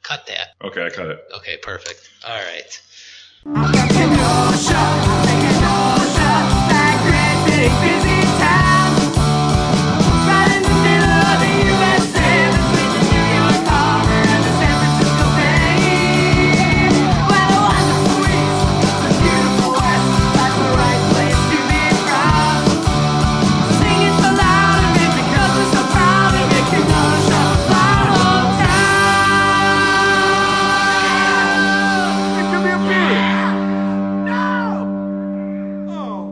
cut that. Okay, I cut it. Okay, perfect. All right. that great big busy town, right in the middle of the USA, between the New York Harbor and the San Francisco Bay. Well, the wonderful East, the beautiful West, that's the right place to be from. Sing it so loud of it because we're so proud of it. Kenosha, our hometown. It could be a beer. No! Oh.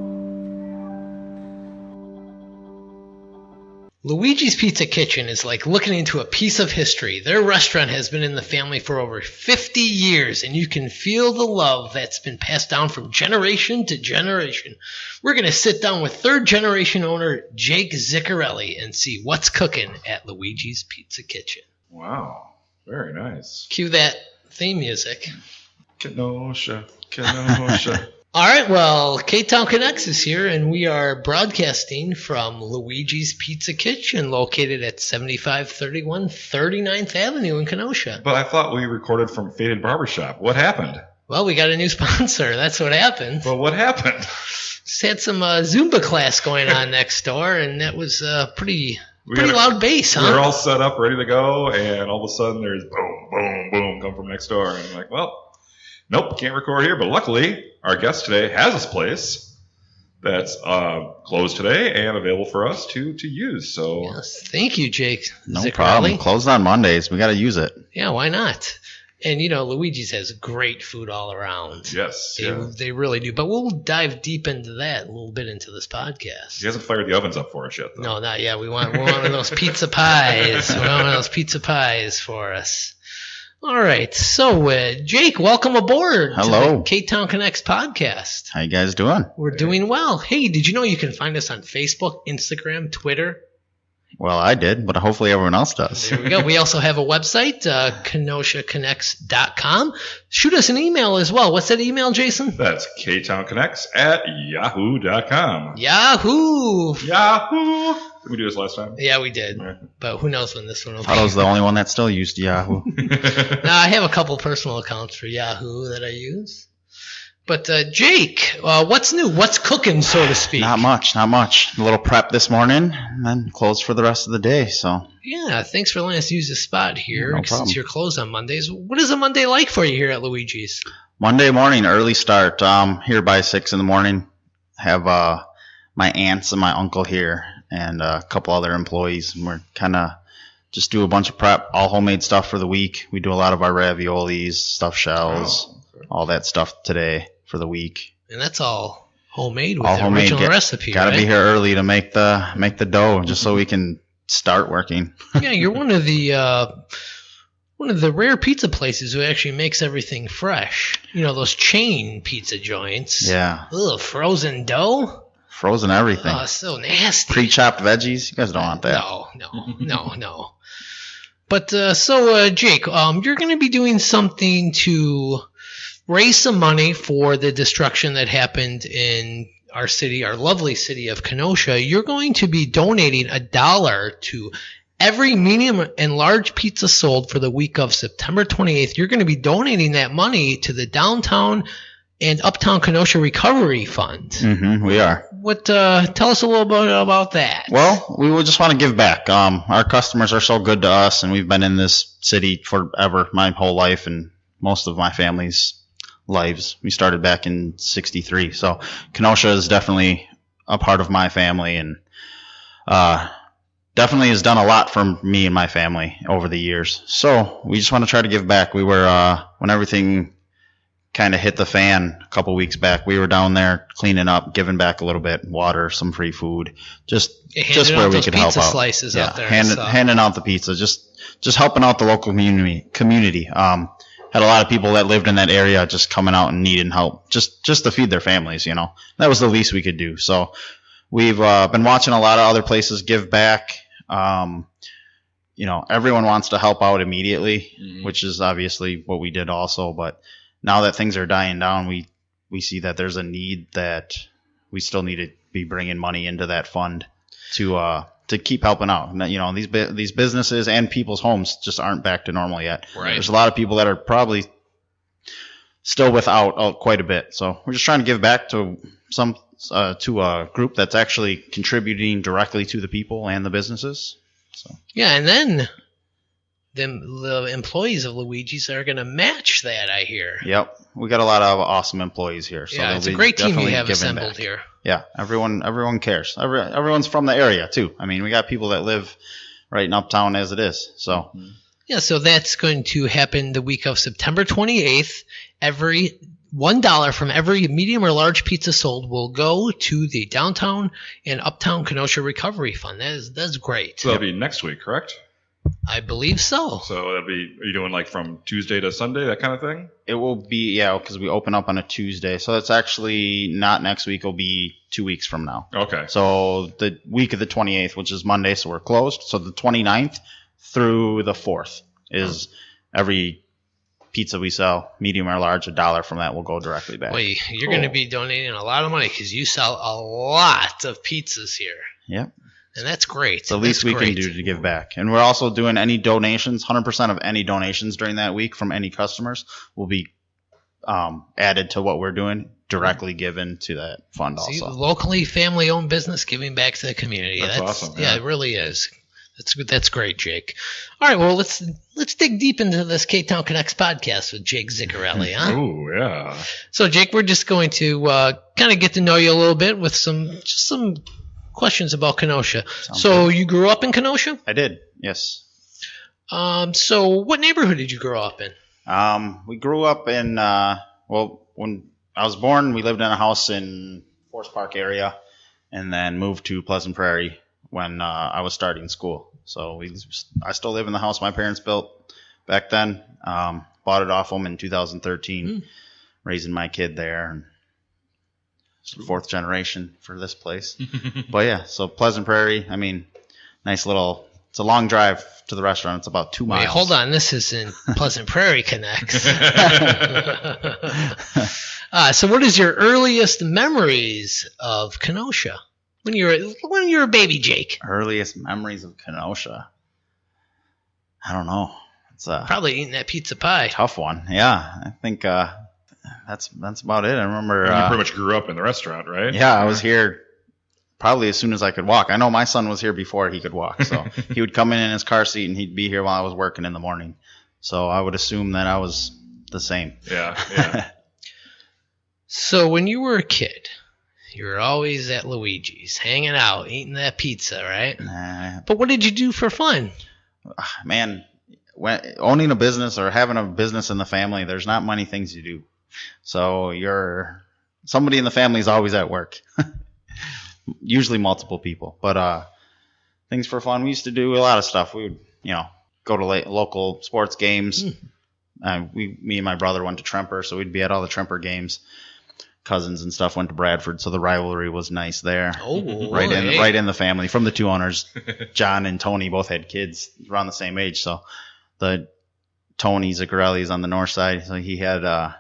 Luigi's Pizza Kitchen is like looking into a piece of history. Their restaurant has been in the family for over 50 years, and you can feel the love that's been passed down from generation to generation. We're going to sit down with third-generation owner Jake Ziccarelli and see what's cooking at Luigi's Pizza Kitchen. Wow, very nice. Cue that theme music. Kenosha, Kenosha. All right, well, Ktown Connects is here, and we are broadcasting from Luigi's Pizza Kitchen, located at 7531 39th Avenue in Kenosha. But I thought we recorded from Faded Barbershop. What happened? Well, we got a new sponsor. That's what happened. Well, what happened? Just had some Zumba class going on next door, and that was pretty loud bass, huh? We were all set up, ready to go, and all of a sudden there's boom, boom, boom come from next door. And I'm like, well, nope, can't record here. But luckily, our guest today has this place that's closed today and available for us to use. So Yes, thank you, Jake. No Ziccarelli. problem. Closed on Mondays. We got to use it. Yeah, why not? And, Luigi's has great food all around. yes, They really do. But we'll dive deep into that a little bit into this podcast. he hasn't fired the ovens up for us yet, though. No, not yet. We want one of those pizza pies. We want one of those pizza pies for us. All right. So, Jake, welcome aboard Hello. to the Ktown Connects podcast. How you guys doing? We're doing well. Hey, did you know you can find us on Facebook, Instagram, Twitter? Well, I did, but hopefully everyone else does. There we go. We also have a website, KenoshaConnects.com. Shoot us an email as well. What's that email, Jason? That's ktownconnects@yahoo.com. Yahoo! Yahoo! Did we do this last time? Yeah, we did. Yeah. But who knows when this one will I thought I was be. the only one that still used Yahoo. Now, I have a couple personal accounts for Yahoo that I use. But, Jake, what's new? What's cooking, so to speak? Not much. A little prep this morning, and then closed for the rest of the day. So Yeah, thanks for letting us use the spot here No since problem. you're closed on Mondays. What is a Monday like for you here at Luigi's? Monday morning, early start. Here by 6 in the morning. Have my aunts and my uncle here, and a couple other employees. And we're kind of just do a bunch of prep, all homemade stuff for the week. We do a lot of our raviolis, stuffed shells, all that stuff today for the week. And that's all homemade with All the homemade. original recipe, Got to right? be here early to make the dough, just so we can start working. Yeah, you're one of the rare pizza places who actually makes everything fresh. Those chain pizza joints. Yeah, Ugh, frozen dough? frozen everything. Oh, so nasty. Pre-chopped veggies. You guys don't want that. No. But, Jake, you're going to be doing something to raise some money for the destruction that happened in our city, our lovely city of Kenosha. You're going to be donating $1 to every medium and large pizza sold for the week of September 28th. You're going to be donating that money to the Downtown and Uptown Kenosha Recovery Fund. We are. Tell us a little bit about that. Well, we would just want to give back. Our customers are so good to us, and we've been in this city forever, my whole life, and most of my family's lives. We started back in '63, so Kenosha is definitely a part of my family, and definitely has done a lot for me and my family over the years. So we just want to try to give back. We were when everything kind of hit the fan a couple weeks back, we were down there cleaning up, giving back a little bit, water, some free food, just where we could help out. Slices out there. Handing out the pizza, just helping out the local community. Had a lot of people that lived in that area just coming out and needing help, just to feed their families. That was the least we could do. So we've been watching a lot of other places give back. Everyone wants to help out immediately, which is obviously what we did also. But now that things are dying down, we see that there's a need that we still need to be bringing money into that fund to to keep helping out. And, you know, these businesses and people's homes just aren't back to normal yet. Right. There's a lot of people that are probably still without quite a bit. So we're just trying to give back to to a group that's actually contributing directly to the people and the businesses. So Yeah, and then the employees of Luigi's are going to match that, I hear. yep, we got a lot of awesome employees here. So Yeah, they'll it's a be great team you definitely have giving assembled back. here. Yeah, everyone cares. Everyone's from the area too. I mean, we got people that live right in Uptown as it is. So Yeah, so that's going to happen the week of September 28th. Every $1 from every medium or large pizza sold will go to the Downtown and Uptown Kenosha Recovery Fund. That's great. So that'll be next week, correct? I believe so. So that'll be, are you doing like from Tuesday to Sunday, that kind of thing? it will be, yeah, because we open up on a Tuesday. So it's actually not next week. It'll be 2 weeks from now. Okay. So the week of the 28th, which is Monday, so we're closed. So the 29th through the 4th is every pizza we sell, medium or large, $1 from that will go directly back. Boy, you're going to be donating a lot of money because you sell a lot of pizzas here. Yep. And that's great. It's the least we can do to give back. And we're also doing any donations, 100% of any donations during that week from any customers will be added to what we're doing, directly given to that fund See, also. locally family-owned business giving back to the community. That's awesome, Yeah, yeah. it really is. That's great, Jake. All right, well, let's dig deep into this Ktown Connects podcast with Jake Ziccarelli, huh? Oh, yeah. So, Jake, we're just going to kind of get to know you a little bit with some questions about Kenosha. Sounds So, you grew up in Kenosha? I did, yes. So, what neighborhood did you grow up in? We grew up in, when I was born, we lived in a house in Forest Park area and then moved to Pleasant Prairie when I was starting school. So I still live in the house my parents built back then. Bought it off them in 2013, raising my kid there. And it's the fourth generation for this place. But yeah, so Pleasant Prairie, I mean, nice little, it's a long drive to the restaurant. It's about 2 miles. Wait, hold on. This is in Pleasant Prairie Connects. So what is your earliest memories of Kenosha? When you were a baby, Jake? Earliest memories of Kenosha. I don't know. It's a Probably eating that pizza pie. tough one. Yeah, I think that's about it. I remember. You pretty much grew up in the restaurant, right? Yeah, I was here probably as soon as I could walk. I know my son was here before he could walk, so he would come in his car seat and he'd be here while I was working in the morning. So I would assume that I was the same. Yeah. So when you were a kid, you were always at Luigi's, hanging out, eating that pizza, right? But what did you do for fun? Man, owning a business or having a business in the family, there's not many things you do. So somebody in the family is always at work. Usually multiple people. But things for fun, we used to do a lot of stuff. We would, go to local sports games. Me and my brother went to Tremper, so we'd be at all the Tremper games. Cousins and stuff went to Bradford, so the rivalry was nice there. Oh, right hey. in the family. From the two owners, John and Tony both had kids around the same age. So the Tony Ziccarelli is on the north side, so he had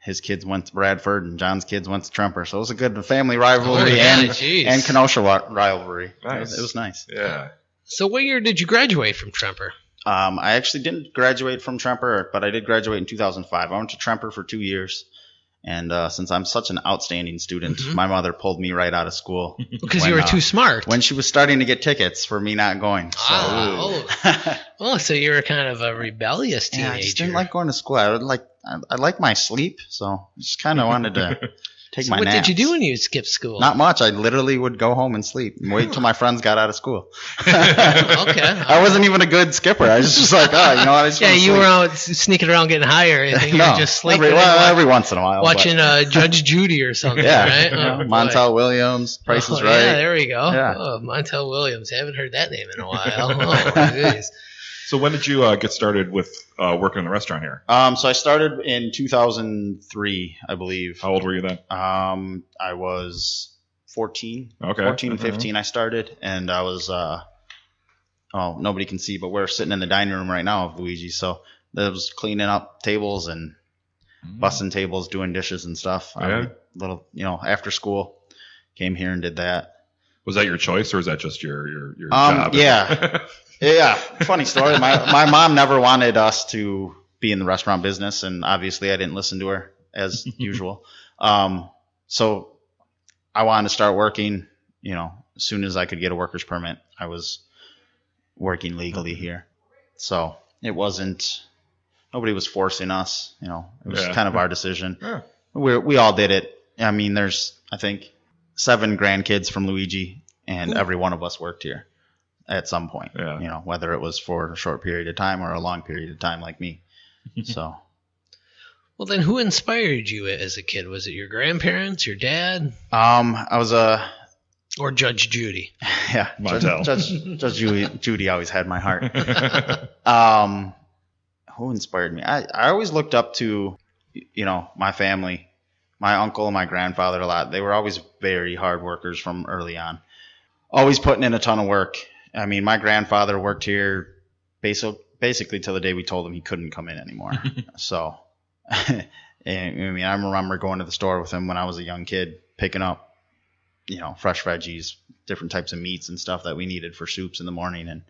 his kids went to Bradford and John's kids went to Tremper. So it was a good family rivalry and Kenosha rivalry. Nice. It was nice. Yeah. So what year did you graduate from Tremper? I actually didn't graduate from Tremper, but I did graduate in 2005. I went to Tremper for 2 years. And since I'm such an outstanding student, my mother pulled me right out of school. Because you were too smart. When she was starting to get tickets for me not going. So. So you were kind of a rebellious teenager. Yeah, I just didn't like going to school. I like my sleep, so I just kind of wanted to take my What naps. did you do when you skipped school? Not much. I literally would go home and sleep and wait till my friends got out of school. Okay. I wasn't even a good skipper. I was just like, what? I just Yeah, wanna you sleep. were out sneaking around getting higher. I think you were just sleeping. Every once in a while. Watching Judge Judy or something, Yeah, right? Montel Williams, Price is Right. Yeah, there we go. Yeah. Oh, Montel Williams. Haven't heard that name in a while. Oh, jeez. So when did you get started with working in the restaurant here? So I started in 2003, I believe. How old were you then? I was 14. Okay. 14 and 15 I started, and I was, nobody can see, but we're sitting in the dining room right now of Luigi. So that was cleaning up tables and bussing tables, doing dishes and stuff. Yeah. Little, after school, came here and did that. Was that your choice, or is that just your job? Yeah. Yeah. Funny story. My mom never wanted us to be in the restaurant business, and obviously I didn't listen to her as usual. So I wanted to start working, as soon as I could get a worker's permit. I was working legally here. So it wasn't, nobody was forcing us, it was kind of our decision. Yeah. We all did it. I mean, there's, I think, 7 grandkids from Luigi, and every one of us worked here at some point, whether it was for a short period of time or a long period of time like me. So. Well, then who inspired you as a kid? Was it your grandparents, your dad? I was Or Judge Judy? Yeah. Montel. Judge Judy always had my heart. Who inspired me? I always looked up to, my family, my uncle and my grandfather a lot. They were always very hard workers from early on. Always putting in a ton of work. I mean, my grandfather worked here basically till the day we told him he couldn't come in anymore. So, I remember going to the store with him when I was a young kid, picking up, fresh veggies, different types of meats and stuff that we needed for soups in the morning. And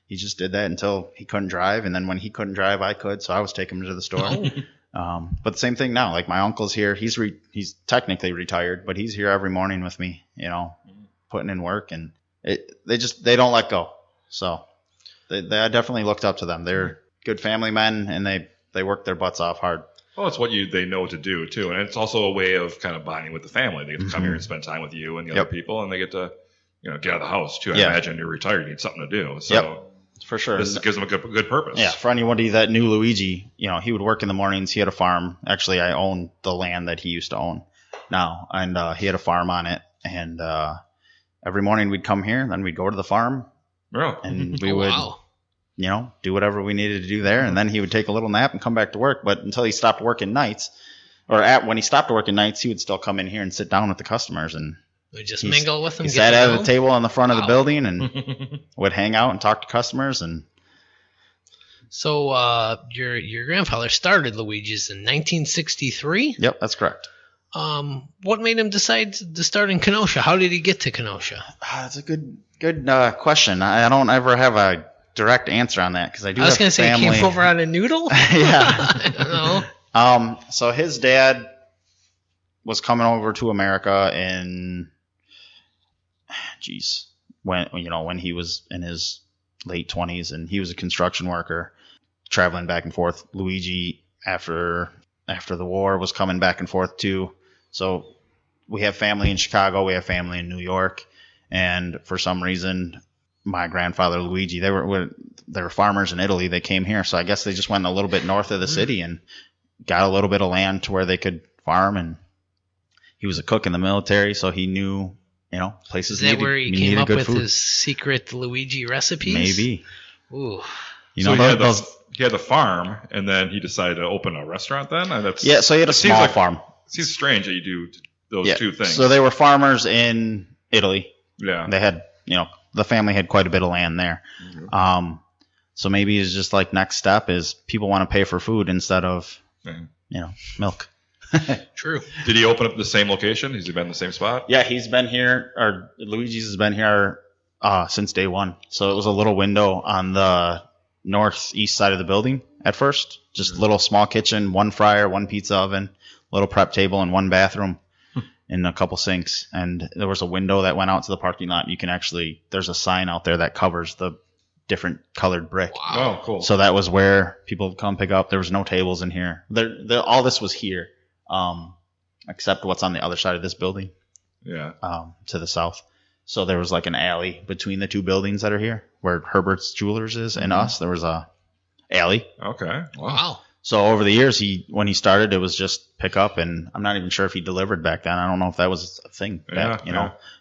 he just did that until he couldn't drive. And then when he couldn't drive, I could. So I was taking him to the store. But the same thing now. Like my uncle's here. He's technically retired, but he's here every morning with me, putting in work. And they don't let go. So I definitely looked up to them. They're good family men, and they work their butts off hard. Well, it's what they know to do too, and it's also a way of kind of bonding with the family. They get to come here and spend time with you and the other people, and they get to, get out of the house too. I imagine you're retired, you need something to do. So for sure, this gives them a good purpose. Yeah, for anybody that knew Luigi, he would work in the mornings. He had a farm. Actually, I own the land that he used to own now, and he had a farm on it. And every morning we'd come here, then we'd go to the farm, and we would. Wow. Do whatever we needed to do there. And then he would take a little nap and come back to work. But until he stopped working nights, when he stopped working nights, he would still come in here and sit down with the customers. And we just mingle with them. He sat at a table on the front of the building and would hang out and talk to customers. And so your grandfather started Luigi's in 1963? Yep, that's correct. What made him decide to start in Kenosha? How did he get to Kenosha? That's a good question. I don't ever have a direct answer on that because I was going to say he came over on a noodle. Yeah, I don't know. So his dad was coming over to America when he was in his late 20s, and he was a construction worker traveling back and forth. Luigi after the war was coming back and forth too. So we have family in Chicago, we have family in New York, and for some reason my grandfather Luigi, they were farmers in Italy. They came here, so I guess they just went a little bit north of the city and got a little bit of land to where they could farm. And he was a cook in the military, so he knew, places. Is that where he came up with his secret Luigi recipes? Maybe. Ooh. He had the farm, and then he decided to open a restaurant. Then so he had a small farm. It seems strange that you do those two things. So they were farmers in Italy. Yeah. They had, the family had quite a bit of land there. Mm-hmm. So maybe it's just like next step is people want to pay for food instead of, milk. True. Did he open up the same location? Has he been in the same spot? Yeah, he's been here, or Luigi's has been here since day one. So it was a little window on the northeast side of the building at first. Just little small kitchen, one fryer, one pizza oven, little prep table, and one bathroom. And a couple sinks, and there was a window that went out to the parking lot. You can there's a sign out there that covers the different colored brick. Wow. Oh, cool. So that was where people would come pick up. There was no tables in here. All this was here, except what's on the other side of this building. Yeah. To the south. So there was like an alley between the two buildings that are here, where Herbert's Jewelers is and us. There was a alley. Okay. Wow. So over the years, when he started, it was just pick up, and I'm not even sure if he delivered back then. I don't know if that was a thing.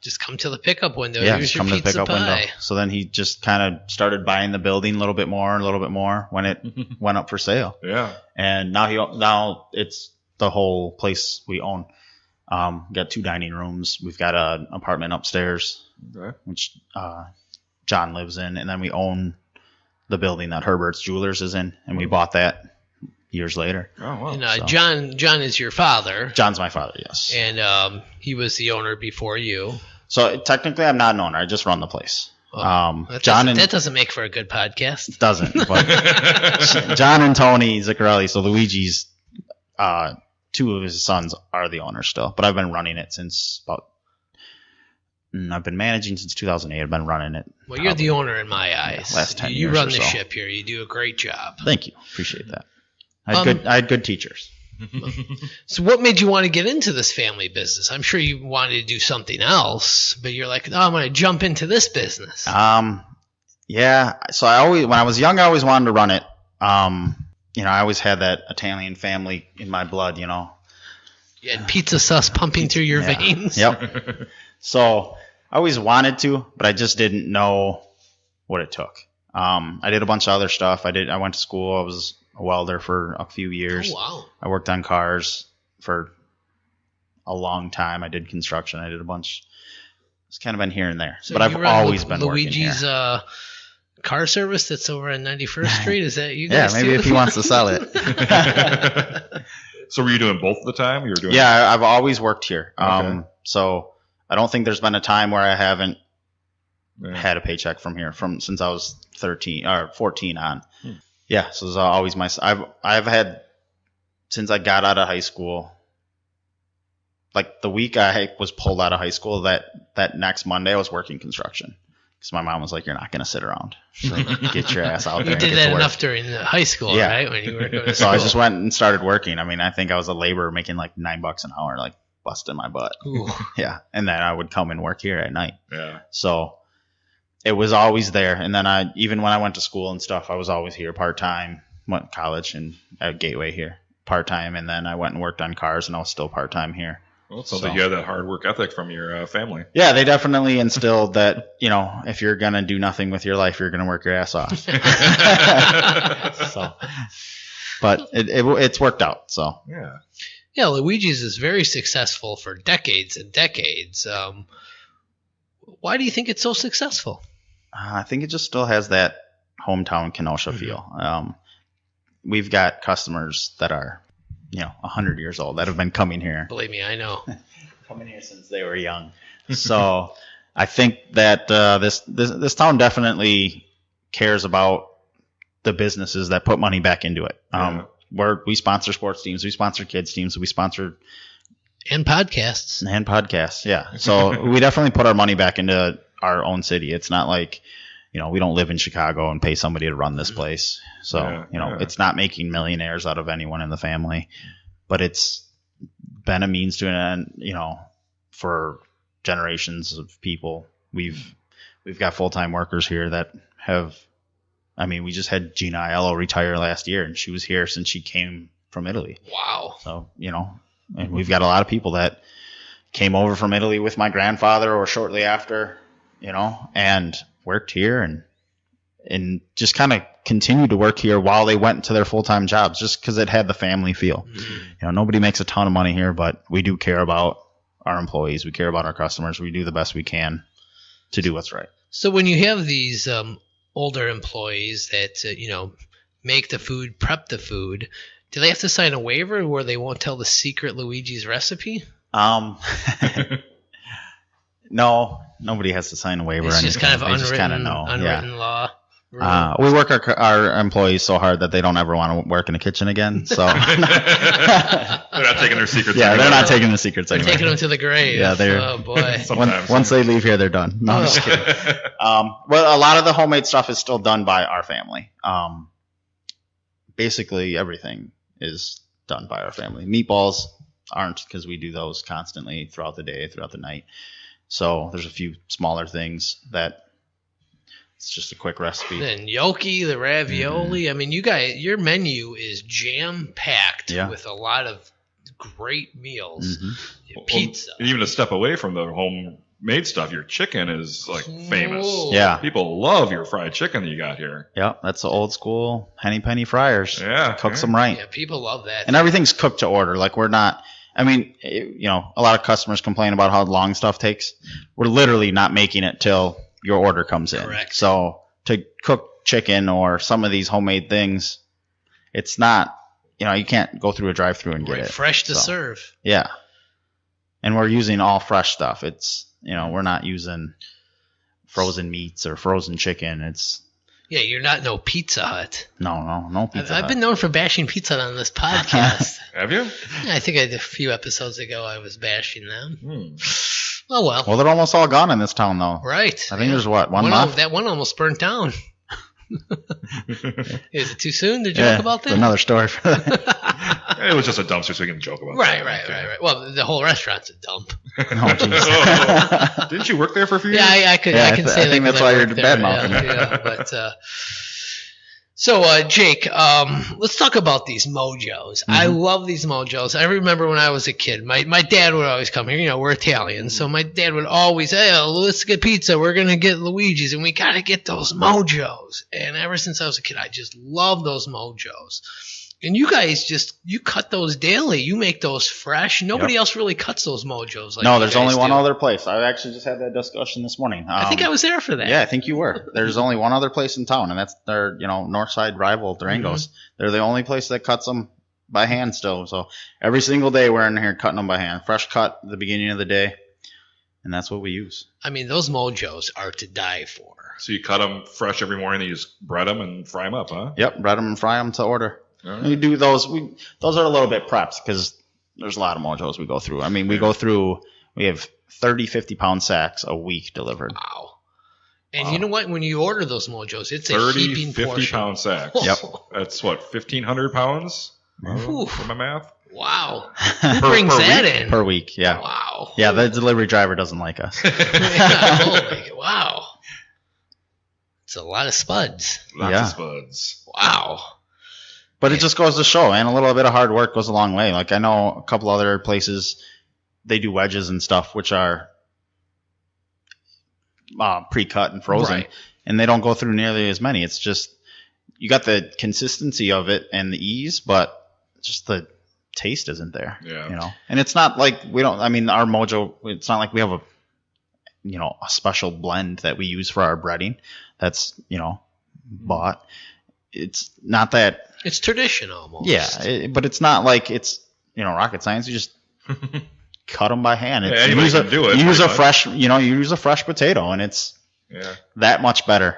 Just come to the pickup window. Yeah, Here's just come your to the pickup pizza pie. window. So then he just kind of started buying the building a little bit more when it went up for sale. Yeah. And now it's the whole place we own. Got 2 dining rooms. We've got an apartment upstairs, which John lives in, and then we own the building that Herbert's Jewelers is in, and we bought that years later. Oh, wow. And John is your father. John's my father, yes. And he was the owner before you. So technically, I'm not an owner. I just run the place. That doesn't make for a good podcast. Doesn't. But John and Tony Ziccarelli, so Luigi's, two of his sons are the owners still. But I've been running it since I've been managing since 2008. I've been running it. Well, you're the owner in my eyes. Last 10 years You run the so. ship here. You do a great job. Thank you. Appreciate that. I had good teachers. So what made you want to get into this family business? I'm sure you wanted to do something else, but you're like, I'm going to jump into this business. Yeah. So when I was young, I always wanted to run it. I always had that Italian family in my blood, You had pizza sauce pumping through your veins. Yep. So I always wanted to, but I just didn't know what it took. I did a bunch of other stuff. I went to school. I was a welder for a few years. Oh, wow. I worked on cars for a long time. I did construction. I did a bunch. It's kind of been here and there. So but I've always been Luigi's working here. Car service that's over on 91st Street. Is that you guys? Yeah, maybe if he wants to sell it. So were you doing both of the time? You were doing. Yeah, I've always worked here. Okay. So I don't think there's been a time where I haven't had a paycheck from here since I was 13 or 14 on. Yeah, so it's always I've had since I got out of high school. Like the week I was pulled out of high school, that next Monday I was working construction because my mom was like, "You're not going to sit around. So get your ass out there." You did that enough during high school, right? When you were going to So school. I just went and started working. I mean, I think I was a laborer making like $9 an hour, like busting my butt. Ooh. Yeah, and then I would come and work here at night. Yeah. So it was always there. And then even when I went to school and stuff, I was always here part-time. Went to college and at Gateway here part-time. And then I went and worked on cars and I was still part-time here. Well, it sounds like you have that hard work ethic from your family. Yeah, they definitely instilled that, if you're going to do nothing with your life, you're going to work your ass off. But it's worked out. So Yeah. Yeah, Luigi's is very successful for decades and decades. Why do you think it's so successful? I think it just still has that hometown Kenosha feel. We've got customers that are, 100 years old that have been coming here. Believe me, I know. Coming here since they were young. So I think that this town definitely cares about the businesses that put money back into it. We sponsor sports teams, we sponsor kids teams, we sponsor and podcasts. Yeah. So we definitely put our money back into our own city. It's not like, we don't live in Chicago and pay somebody to run this place. So, it's not making millionaires out of anyone in the family, but it's been a means to an end, for generations of people. We've got full-time workers here that have, we just had Gina Aiello retire last year and she was here since she came from Italy. Wow. So, and we've got a lot of people that came over from Italy with my grandfather or shortly after, and worked here and just kind of continued to work here while they went to their full-time jobs just because it had the family feel. Nobody makes a ton of money here, but we do care about our employees. We care about our customers. We do the best we can to do what's right. So when you have these older employees that, make the food, prep the food, do they have to sign a waiver where they won't tell the secret Luigi's recipe? No, nobody has to sign a waiver. It's just kind of unwritten law. We work our employees so hard that they don't ever want to work in a kitchen again. So They're not taking their secrets. Yeah, anymore. they're not taking the secrets They're anymore. taking them to the grave. Yeah, oh boy. Sometimes. Once they leave here, they're done. No, I'm just kidding. Well, a lot of the homemade stuff is still done by our family. Basically, everything is done by our family. Meatballs aren't because we do those constantly throughout the day, throughout the night. So there's a few smaller things that it's just a quick recipe. And gnocchi, the ravioli. Your menu is jam-packed with a lot of great meals. Pizza. Well, even a step away from the homemade stuff, your chicken is like famous. Yeah. People love your fried chicken that you got here. Yeah, that's the old school henny penny fryers. Yeah. Cooks them right. Yeah, people love that. And everything's cooked to order. Like we're not, a lot of customers complain about how long stuff takes. We're literally not making it till your order comes in. Correct. So to cook chicken or some of these homemade things, it's not, you can't go through a drive-through and get it. Fresh to serve. Yeah. And we're using all fresh stuff. It's we're not using frozen meats or frozen chicken. It's Yeah, you're not no Pizza Hut. no Pizza I've Hut. been known for bashing Pizza Hut on this podcast. Have you? I think I did a few episodes ago. I was bashing them. Hmm. Oh well. Well, they're almost all gone in this town, though. Right. I think there's one One left. that one almost burnt down. Is it too soon to joke about that? Another story for that. It was just a dumpster, so we can joke about Right. that. Well, the whole restaurant's a dump. Oh, jeez. Didn't you work there for a few years? Yeah, I can Yeah, say I that. think 'cause that's I why you're worked there, bad-mouthing it. yeah, but so Jake, let's talk about these mojos. I love these mojos. I remember when I was a kid, my dad would always come here. We're Italian, so my dad would always, hey, let's get pizza. We're gonna get Luigi's, and we gotta get those mojos. And ever since I was a kid, I just love those mojos. And you guys you cut those daily. You make those fresh. Nobody else really cuts those mojos. Like No, you there's guys only one do. other place. I actually just had that discussion this morning. I think I was there for that. Yeah, I think you were. There's only one other place in town, and that's their, north side rival, Durango's. They're the only place that cuts them by hand still. So every single day we're in here cutting them by hand. Fresh cut at the beginning of the day, and that's what we use. I mean, those mojos are to die for. So you cut them fresh every morning, you just bread them and fry them up, huh? Yep, bread them and fry them to order. All right. We do those. Those are a little bit preps because there's a lot of mojos we go through. I mean, we have 30, 50-pound sacks a week delivered. Wow. And you know what? When you order those mojos, it's a 30, heaping 50 portion. pound sacks. Yep. That's what, 1,500 pounds? Ooh. For my math? Wow. Who brings that in? Per week, yeah. Wow. Yeah, the delivery driver doesn't like us. Wow. It's a lot of spuds. Lots Yeah. of spuds. Wow. But it just goes to show, and a little bit of hard work goes a long way. Like I know a couple other places, they do wedges and stuff, which are pre-cut and frozen, Right. and they don't go through nearly as many. It's just you got the consistency of it and the ease, but just the taste isn't there. Yeah. And it's not like we don't. I mean, our Mojo. It's not like we have a special blend that we use for our breading. That's bought. It's not that. It's tradition almost. Yeah, but it's not like it's rocket science. You just cut them by hand. Yeah, anybody can do it, You use a pretty fresh, you use a fresh potato, and it's Yeah. that much better.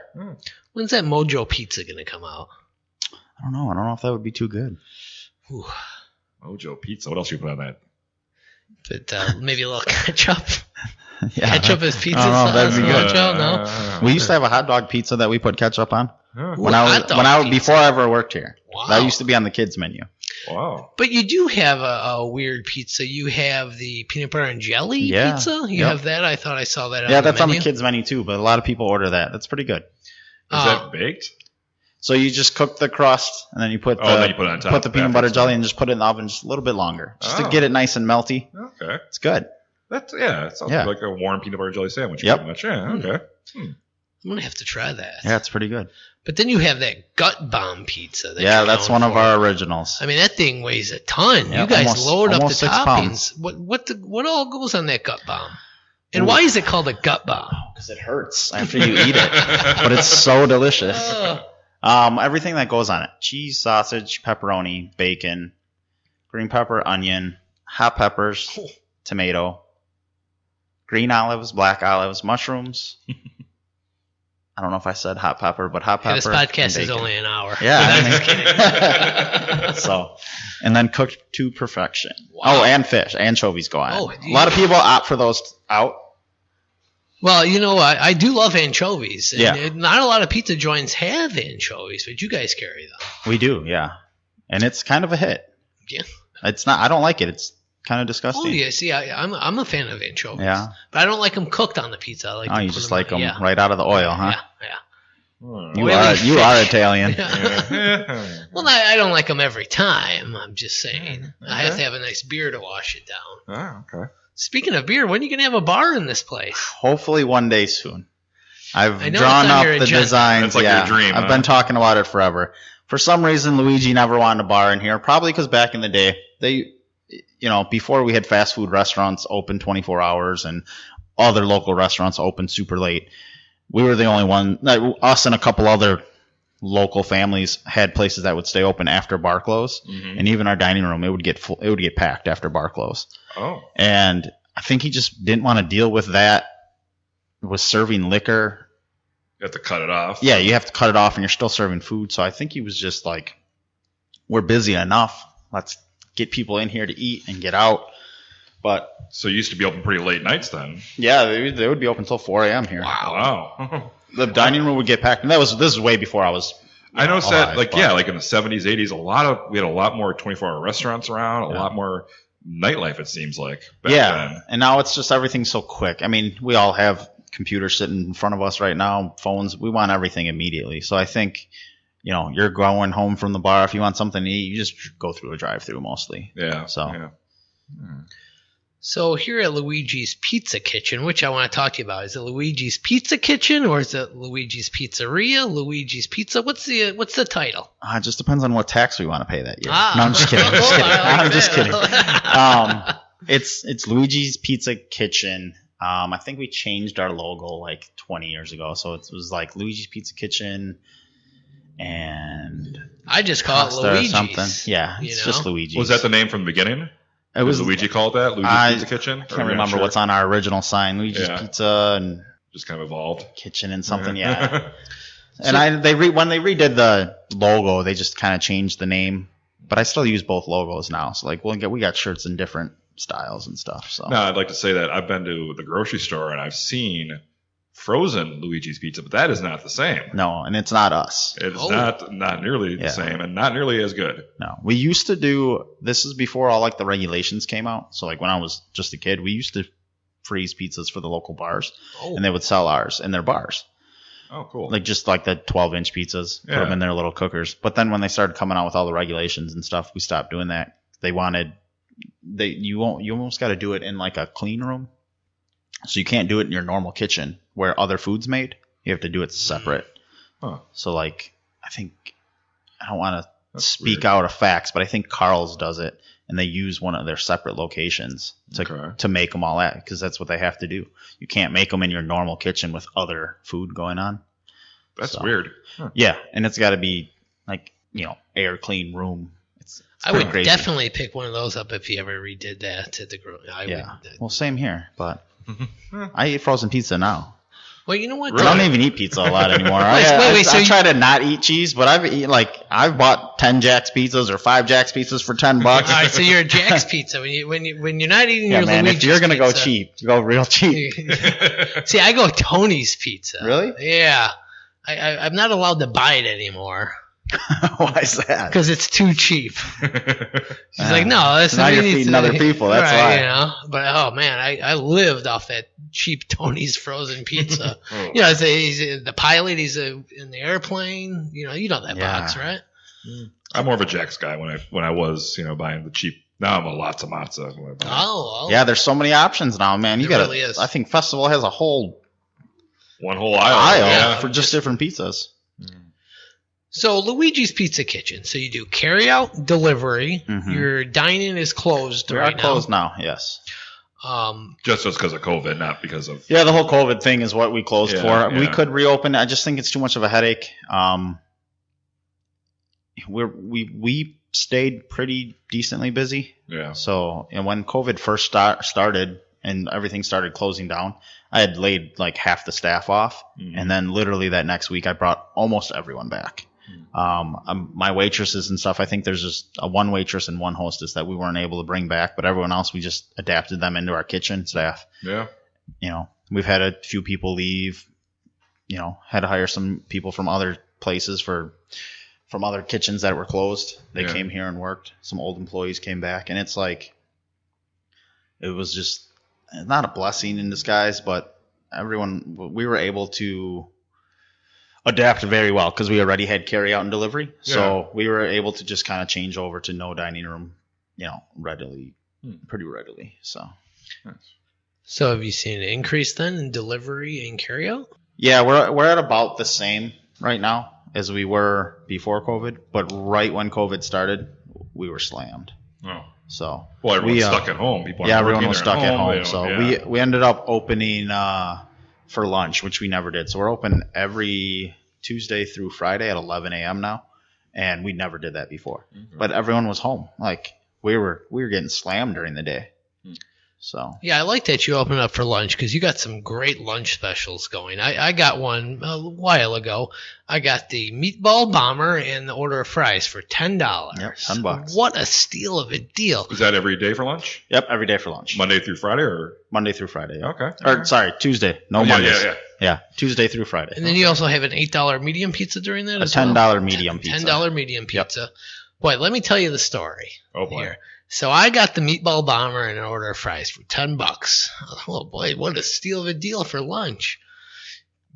When's that Mojo Pizza going to come out? I don't know if that would be too good. Ooh. Mojo Pizza. What else you put on that? But maybe a little ketchup. Yeah, Ketchup as pizza I don't know, that'd sauce. be good. Mojo, no? We used to have a hot dog pizza that we put ketchup on Huh. Ooh, hot dog pizza. before I ever worked here. Wow. That used to be on the kids menu. Wow. But you do have a weird pizza. You have the peanut butter and jelly Yeah. pizza. You Yep. have that. I thought I saw that. Yeah, on the that's on the menu. kids menu too, but a lot of people order that. That's pretty good. Is that baked? So you just cook the crust, and then you put then you put it on top put the peanut after butter it's jelly, done. and just put it in the oven just a little bit longer, just to Oh. get it nice and melty. Okay. It's good. It sounds Yeah. like a warm peanut butter jelly sandwich. Yep. Pretty much. Yeah. Okay. I'm gonna have to try that. Yeah, it's pretty good. But then you have that gut bomb pizza. That Yeah, you're that's known one of for. our originals. I mean, that thing weighs a ton. Yeah, You guys almost- load up the almost 6 toppings. pounds. What all goes on that gut bomb? And Ooh. why is it called a gut bomb? Because it hurts after you eat it, but it's so delicious. Everything that goes on it: cheese, sausage, pepperoni, bacon, green pepper, onion, hot peppers, tomato, green olives, black olives, mushrooms. I don't know if I said hot pepper, but hot pepper. This podcast is and bacon. only an hour. Yeah, I'm I just mean- kidding. So, and then cooked to perfection. Wow. Oh, and fish, anchovies go on. Oh, it. A lot of people opt for those out. Well, I do love anchovies. And Yeah. not a lot of pizza joints have anchovies, but you guys carry them. We do, yeah, and it's kind of a hit. Yeah. It's not. I don't like it. It's kind of disgusting. Oh yeah, see, I'm a fan of anchovies. Yeah. But I don't like them cooked on the pizza. I like Oh, to you put just them like on- them yeah. right out of the oil, huh? Yeah. Hmm. You Oily are fish. Italian. Yeah. Well, I don't like them every time. I'm just saying. I have to have a nice beer to wash it down. Ah, okay. Speaking of beer, when are you going to have a bar in this place? Hopefully one day soon. I've I know drawn it's on up your the agenda. designs. That's like yeah, your dream, I've huh? been talking about it forever. For some reason, Luigi never wanted a bar in here. Probably because back in the day, before we had fast food restaurants open 24 hours and other local restaurants open super late, we were the only one. Us and a couple other local families had places that would stay open after bar close, Mhm. and even our dining room, it would get packed after bar close. Oh. And I think he just didn't want to deal with that was serving liquor. You have to cut it off. Yeah, you have to cut it off, and you're still serving food. So I think he was just like, we're busy enough. Let's get people in here to eat and get out. But So you used to be open pretty late nights then. yeah, they would be open until 4 a.m. here. Wow. The dining room would get packed, and this is way before I was. I noticed that, alive, like in the 70s, 80s, we had a lot more 24-hour restaurants around, a lot more nightlife, it seems like, back then. And now it's just everything's so quick. I mean, we all have computers sitting in front of us right now, phones. We want everything immediately. So I think, you're going home from the bar. If you want something to eat, you just go through a drive-through mostly. Yeah. So. Yeah. So here at Luigi's Pizza Kitchen, which I want to talk to you about, is it Luigi's Pizza Kitchen or is it Luigi's Pizzeria? Luigi's Pizza? What's the title? It just depends on what tax we want to pay that year. Ah. No, I'm just kidding. I'm just kidding. I like It's Luigi's Pizza Kitchen. I think we changed our logo like 20 years ago, so it was like Luigi's Pizza Kitchen and I just call it Costa or Luigi's. something. Yeah, it's just Luigi's. Was that the name from the beginning? It was Did Luigi called that? Luigi's Pizza Kitchen? I can't remember what's on our original sign. Luigi's Pizza and just kind of evolved. Kitchen and something. Yeah. And when they redid the logo, they just kind of changed the name. But I still use both logos now. So like we got shirts in different styles and stuff. So No, I'd like to say that I've been to the grocery store and I've seen frozen Luigi's Pizza, but that is not the same. No, and it's not us. It's not nearly the same and not nearly as good. No, we used to do. This is before all like the regulations came out. So like when I was just a kid, we used to freeze pizzas for the local bars, and they would sell ours in their bars. Oh, cool! Like just like the 12-inch pizzas, put them in their little cookers. But then when they started coming out with all the regulations and stuff, we stopped doing that. You almost got to do it in like a clean room. So you can't do it in your normal kitchen where other food's made. You have to do it separate. Huh. So like, I don't want to speak weird. out of facts, but I think Carl's does it, and they use one of their separate locations to make them all at, because that's what they have to do. You can't make them in your normal kitchen with other food going on. That's weird. Huh. Yeah, and it's got to be like, air clean room. It's I would crazy. definitely pick one of those up if you ever redid that to the grocery. Well, same here, but I eat frozen pizza now. Well, you know what? I don't even eat pizza a lot anymore. Wait, I try to not eat cheese, but I've bought 10 Jack's pizzas or 5 Jack's pizzas for $10. All right, so you're a Jack's Pizza when you're not eating your man, Luigi's if you're gonna pizza. go cheap, go real cheap. See, I go Tony's Pizza. Really? Yeah. I'm not allowed to buy it anymore Why is that? because it's too cheap. She's like, no, that's now you're feeding other people. That's why. But oh man, I lived off that cheap Tony's frozen pizza. Oh. He's the pilot. He's in the airplane. You know that box, right? I'm more of a Jack's guy when I was buying the cheap. Now I'm a lots of matzo. Oh. Yeah, there's so many options now, man. You really is. I think Festival has a whole one whole aisle for just different pizzas. So Luigi's Pizza Kitchen. So you do carry out, delivery. Mm-hmm. Your dine-in is closed We right are closed now. Yes. Just because of COVID, not because of. Yeah, the whole COVID thing is what we closed for. Yeah. We could reopen. I just think it's too much of a headache. We stayed pretty decently busy. Yeah. So, and when COVID first started and everything started closing down, I had laid like half the staff off, and then literally that next week I brought almost everyone back. My waitresses and stuff, I think there's just one waitress and one hostess that we weren't able to bring back, but everyone else we just adapted them into our kitchen staff. Yeah. We've had a few people leave. Had to hire some people from other places from other kitchens that were closed. They came here and worked. Some old employees came back, and it's like it was just not a blessing in disguise, but we were able to adapt very well because we already had carry out and delivery. Yeah. So we were able to just kind of change over to no dining room, pretty readily. So. Nice. So have you seen an increase then in delivery and carry out? Yeah, we're at about the same right now as we were before COVID, but right when COVID started, we were slammed. Oh. So everyone's stuck at home. Everyone was stuck at home. So we ended up opening for lunch, which we never did. So we're open every Tuesday through Friday at 11 a.m. now, and we never did that before. Mm-hmm. But everyone was home. Like we were getting slammed during the day. So Yeah, I like that you open up for lunch because you got some great lunch specials going. I got one a while ago. I got the meatball bomber and the order of fries for $10. Yep, $10. What a steal of a deal. Is that every day for lunch? yep, every day for lunch. Monday through Friday, or Monday through Friday. Yep. okay? Or sorry, Tuesday. No Yeah, Mondays. yeah. Yeah, Tuesday through Friday. And then you also have an $8 medium pizza during that A as well? $10 medium pizza. $10 medium pizza. Boy, let me tell you the story. Oh boy. Here. So I got the meatball bomber and an order of fries for $10. Oh boy, what a steal of a deal for lunch.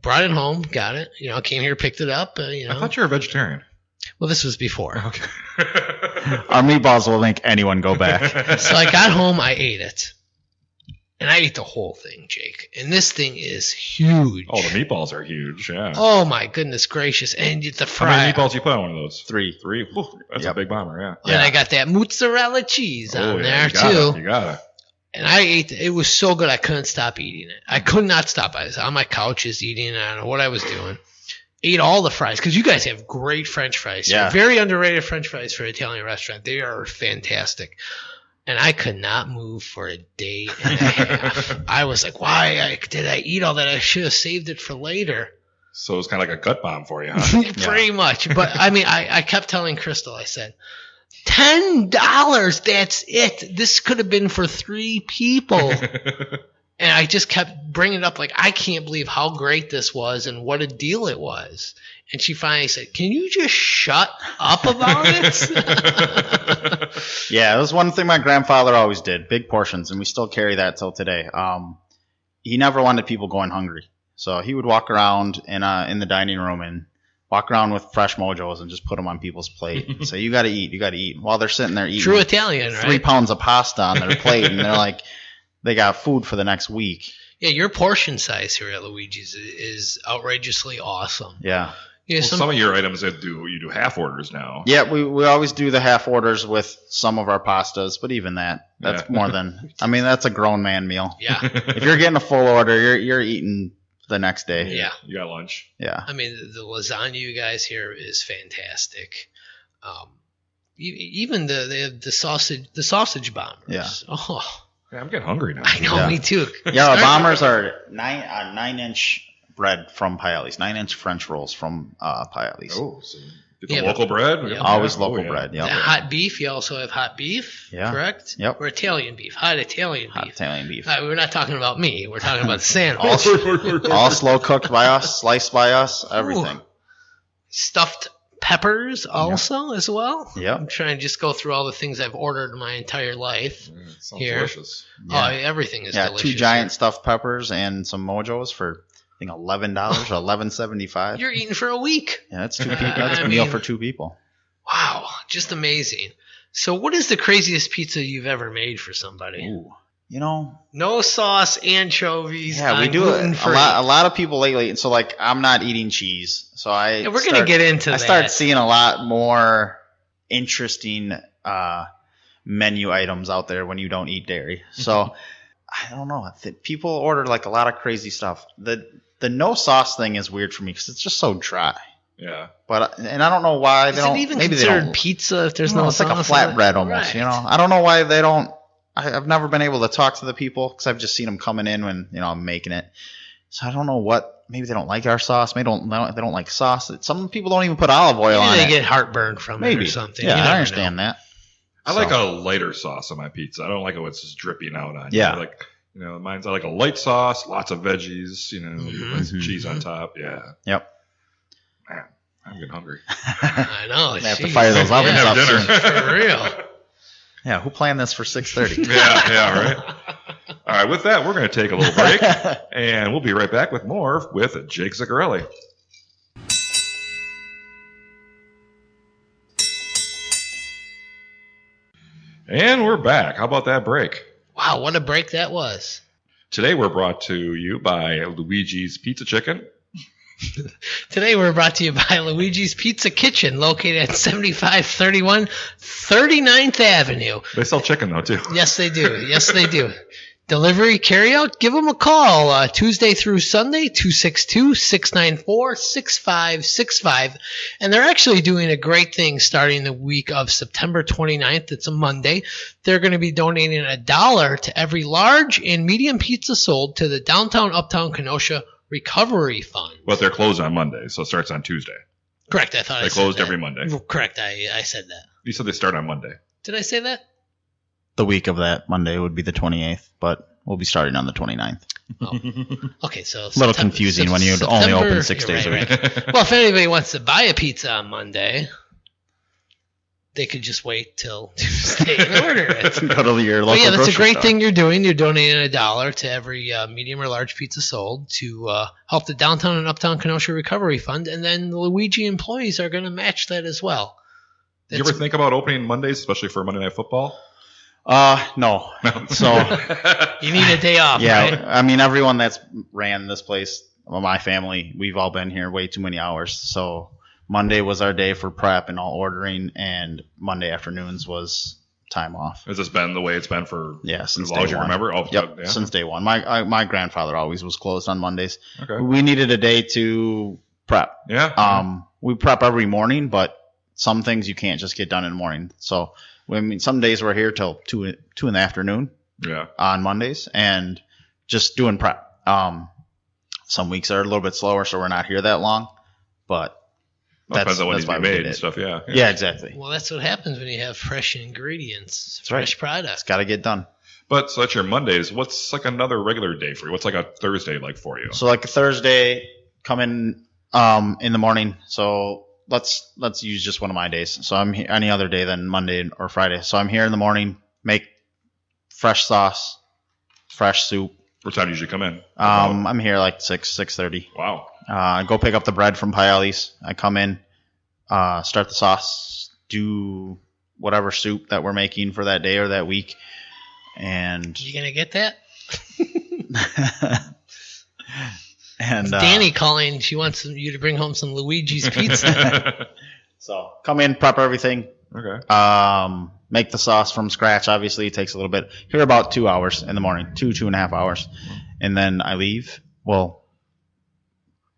Brought it home, got it. Came here, picked it up. I thought you were a vegetarian. Well, this was before. Okay. Our meatballs will make anyone go back. So I got home, I ate it. And I ate the whole thing, Jake. And this thing is huge. Oh, the meatballs are huge. Yeah. Oh my goodness gracious. And the How fry. many meatballs you put on one of those? 3. Whew, that's a Yep. big bomber. Yeah. And I got that mozzarella cheese on there you gotta, too. You gotta. And I ate it. It was so good I couldn't stop eating it. I could not stop. I was on my couch just eating it. I don't know what I was doing. Ate all the fries because you guys have great French fries. Yeah. Very underrated French fries for an Italian restaurant. They are fantastic. And I could not move for a day and a half. I was like, why did I eat all that? I should have saved it for later. So it's kind of like a gut bomb for you, huh? Pretty much. But I mean, I kept telling Crystal, I said, $10, that's it. This could have been for 3 people. And I just kept bringing it up like, I can't believe how great this was and what a deal it was. And she finally said, can you just shut up about it? Yeah, it was one thing my grandfather always did, big portions, and we still carry that till today. He never wanted people going hungry. So he would walk around in the dining room and walk around with fresh Mojos and just put them on people's plate and say, you got to eat. While they're sitting there eating True Italian, right? 3 pounds of pasta on their plate, and they're like, they got food for the next week. Yeah, your portion size here at Luigi's is outrageously awesome. Yeah. Yeah, Well, some of your items you do half orders now. Yeah, we always do the half orders with some of our pastas, but even that's more than, I mean, that's a grown man meal. Yeah. If you're getting a full order, you're eating the next day. Yeah. You got lunch. Yeah. I mean, the lasagna you guys here is fantastic. Even the sausage bombers. Yeah. Oh, Yeah, I'm getting hungry now. I know, Yeah. me too. Yeah, our bombers are 9-inch bread from Paoli's, 9-inch French rolls from Paoli's. Oh, so get the Yeah, local bread. yeah. Always Oh, local yeah. bread. The Yep. hot beef, you also have hot beef, Yeah. correct? Yep. Or Italian beef, hot Italian Hot beef. Italian beef. We're not talking about me. We're talking about the sandwich. All slow cooked by us, sliced by us, everything. Ooh. Stuffed peppers also as well. Yep. I'm trying to just go through all the things I've ordered my entire life. Mm, sounds Here. delicious. Oh, everything is Yeah, delicious. 2 giant stuffed peppers and some Mojos for, I think, $11 or $11.75. You're eating for a week. Yeah, that's 2 people. That's I a meal mean- for 2 people. Wow, just amazing. So, what is the craziest pizza you've ever made for somebody? Ooh. You know, No sauce, anchovies. yeah, we on do it. gluten-free. A lot of people lately. So, like, I'm not eating cheese. So Yeah, we're gonna get into I that. start seeing a lot more interesting menu items out there when you don't eat dairy. So I don't know. People order like a lot of crazy stuff. The no sauce thing is weird for me because it's just so dry. Yeah. But and I don't know why they Is don't. it even maybe they considered don't. pizza if there's No, no it's sauce? like a in it? flatbread almost. You know, Right. I don't know why they don't. I've never been able to talk to the people because I've just seen them coming in when I'm making it. So I don't know what. Maybe they don't like our sauce. Maybe they don't like sauce. Some people don't even put olive oil Maybe on they it. get heartburn from it Maybe or something. Yeah, You I never understand know. that. I like a lighter sauce on my pizza. I don't like it when it's just dripping out on you. Yeah. Like, mine's I like a light sauce, lots of veggies, Mhm. with some cheese on top. Yeah. Yep. Man, I'm getting hungry. I know. They have to jeez. fire those ovens Yeah, up dinner. soon. for real. Yeah, who planned this for 6:30? Yeah, right. All right, with that, we're going to take a little break, and we'll be right back with more with Jake Ziccarelli. And we're back. How about that break? Wow, what a break that was. Today we're brought to you by Luigi's Pizza Chicken. Today we're brought to you by Luigi's Pizza Kitchen, located at 7531 39th Avenue. They sell chicken, though, too. Yes, they do. Yes, they do. Delivery, carryout, give them a call. Tuesday through Sunday, 262-694-6565. And they're actually doing a great thing starting the week of September 29th. It's a Monday. They're going to be donating $1 to every large and medium pizza sold to the Downtown Uptown Kenosha Recovery Fund. But they're closed on Monday, so it starts on Tuesday. Correct. I thought They I said closed that. every Monday. Correct. I said that. You said they start on Monday. Did I say that? The week of that Monday would be the 28th, but we'll be starting on the 29th. Okay, so A little confusing when you only open 6 days a week. Well, if anybody wants to buy a pizza on Monday, they could just wait till Tuesday and order it. Go to your local But yeah, that's a grocery great store. thing you're doing. You're donating $1 to every medium or large pizza sold to help the Downtown and Uptown Kenosha Recovery Fund, and then the Luigi employees are going to match that as well. Did you ever think about opening Mondays, especially for Monday Night Football? No. So, You need a day off, yeah, right? I mean, everyone that's ran this place, well, my family, we've all been here way too many hours. So Monday was our day for prep and all ordering, and Monday afternoons was time off. Has this been the way it's been for Since as long day as you one. remember? Oh, Yep, yeah. since day one. My grandfather always was closed on Mondays. Okay. We needed a day to prep. Yeah. We prep every morning, but some things you can't just get done in the morning. So, I mean, some days we're here till 2 in the afternoon Yeah. on Mondays and just doing prep. Some weeks are a little bit slower, so we're not here that long, but Depends on what needs to why be we made did and it. stuff. Yeah. Yeah, exactly. Well, that's what happens when you have fresh ingredients, That's right. fresh product. It's got to get done. But so that's your Mondays. What's like another regular day for you? What's like a Thursday like for you? So like a Thursday, come in the morning. So let's use just one of my days. So I'm here any other day than Monday or Friday. So I'm here in the morning, make fresh sauce, fresh soup. What time do you usually come in? I'm here like 6:30. Wow. Go pick up the bread from Piali's. I come in, start the sauce, do whatever soup that we're making for that day or that week, and You gonna get that? and Danny calling. She wants you to bring home some Luigi's Pizza. so come in, prep everything, Okay. make the sauce from scratch. Obviously, it takes a little bit. Here about 2 hours in the morning, 2.5 hours, and then I leave. Well,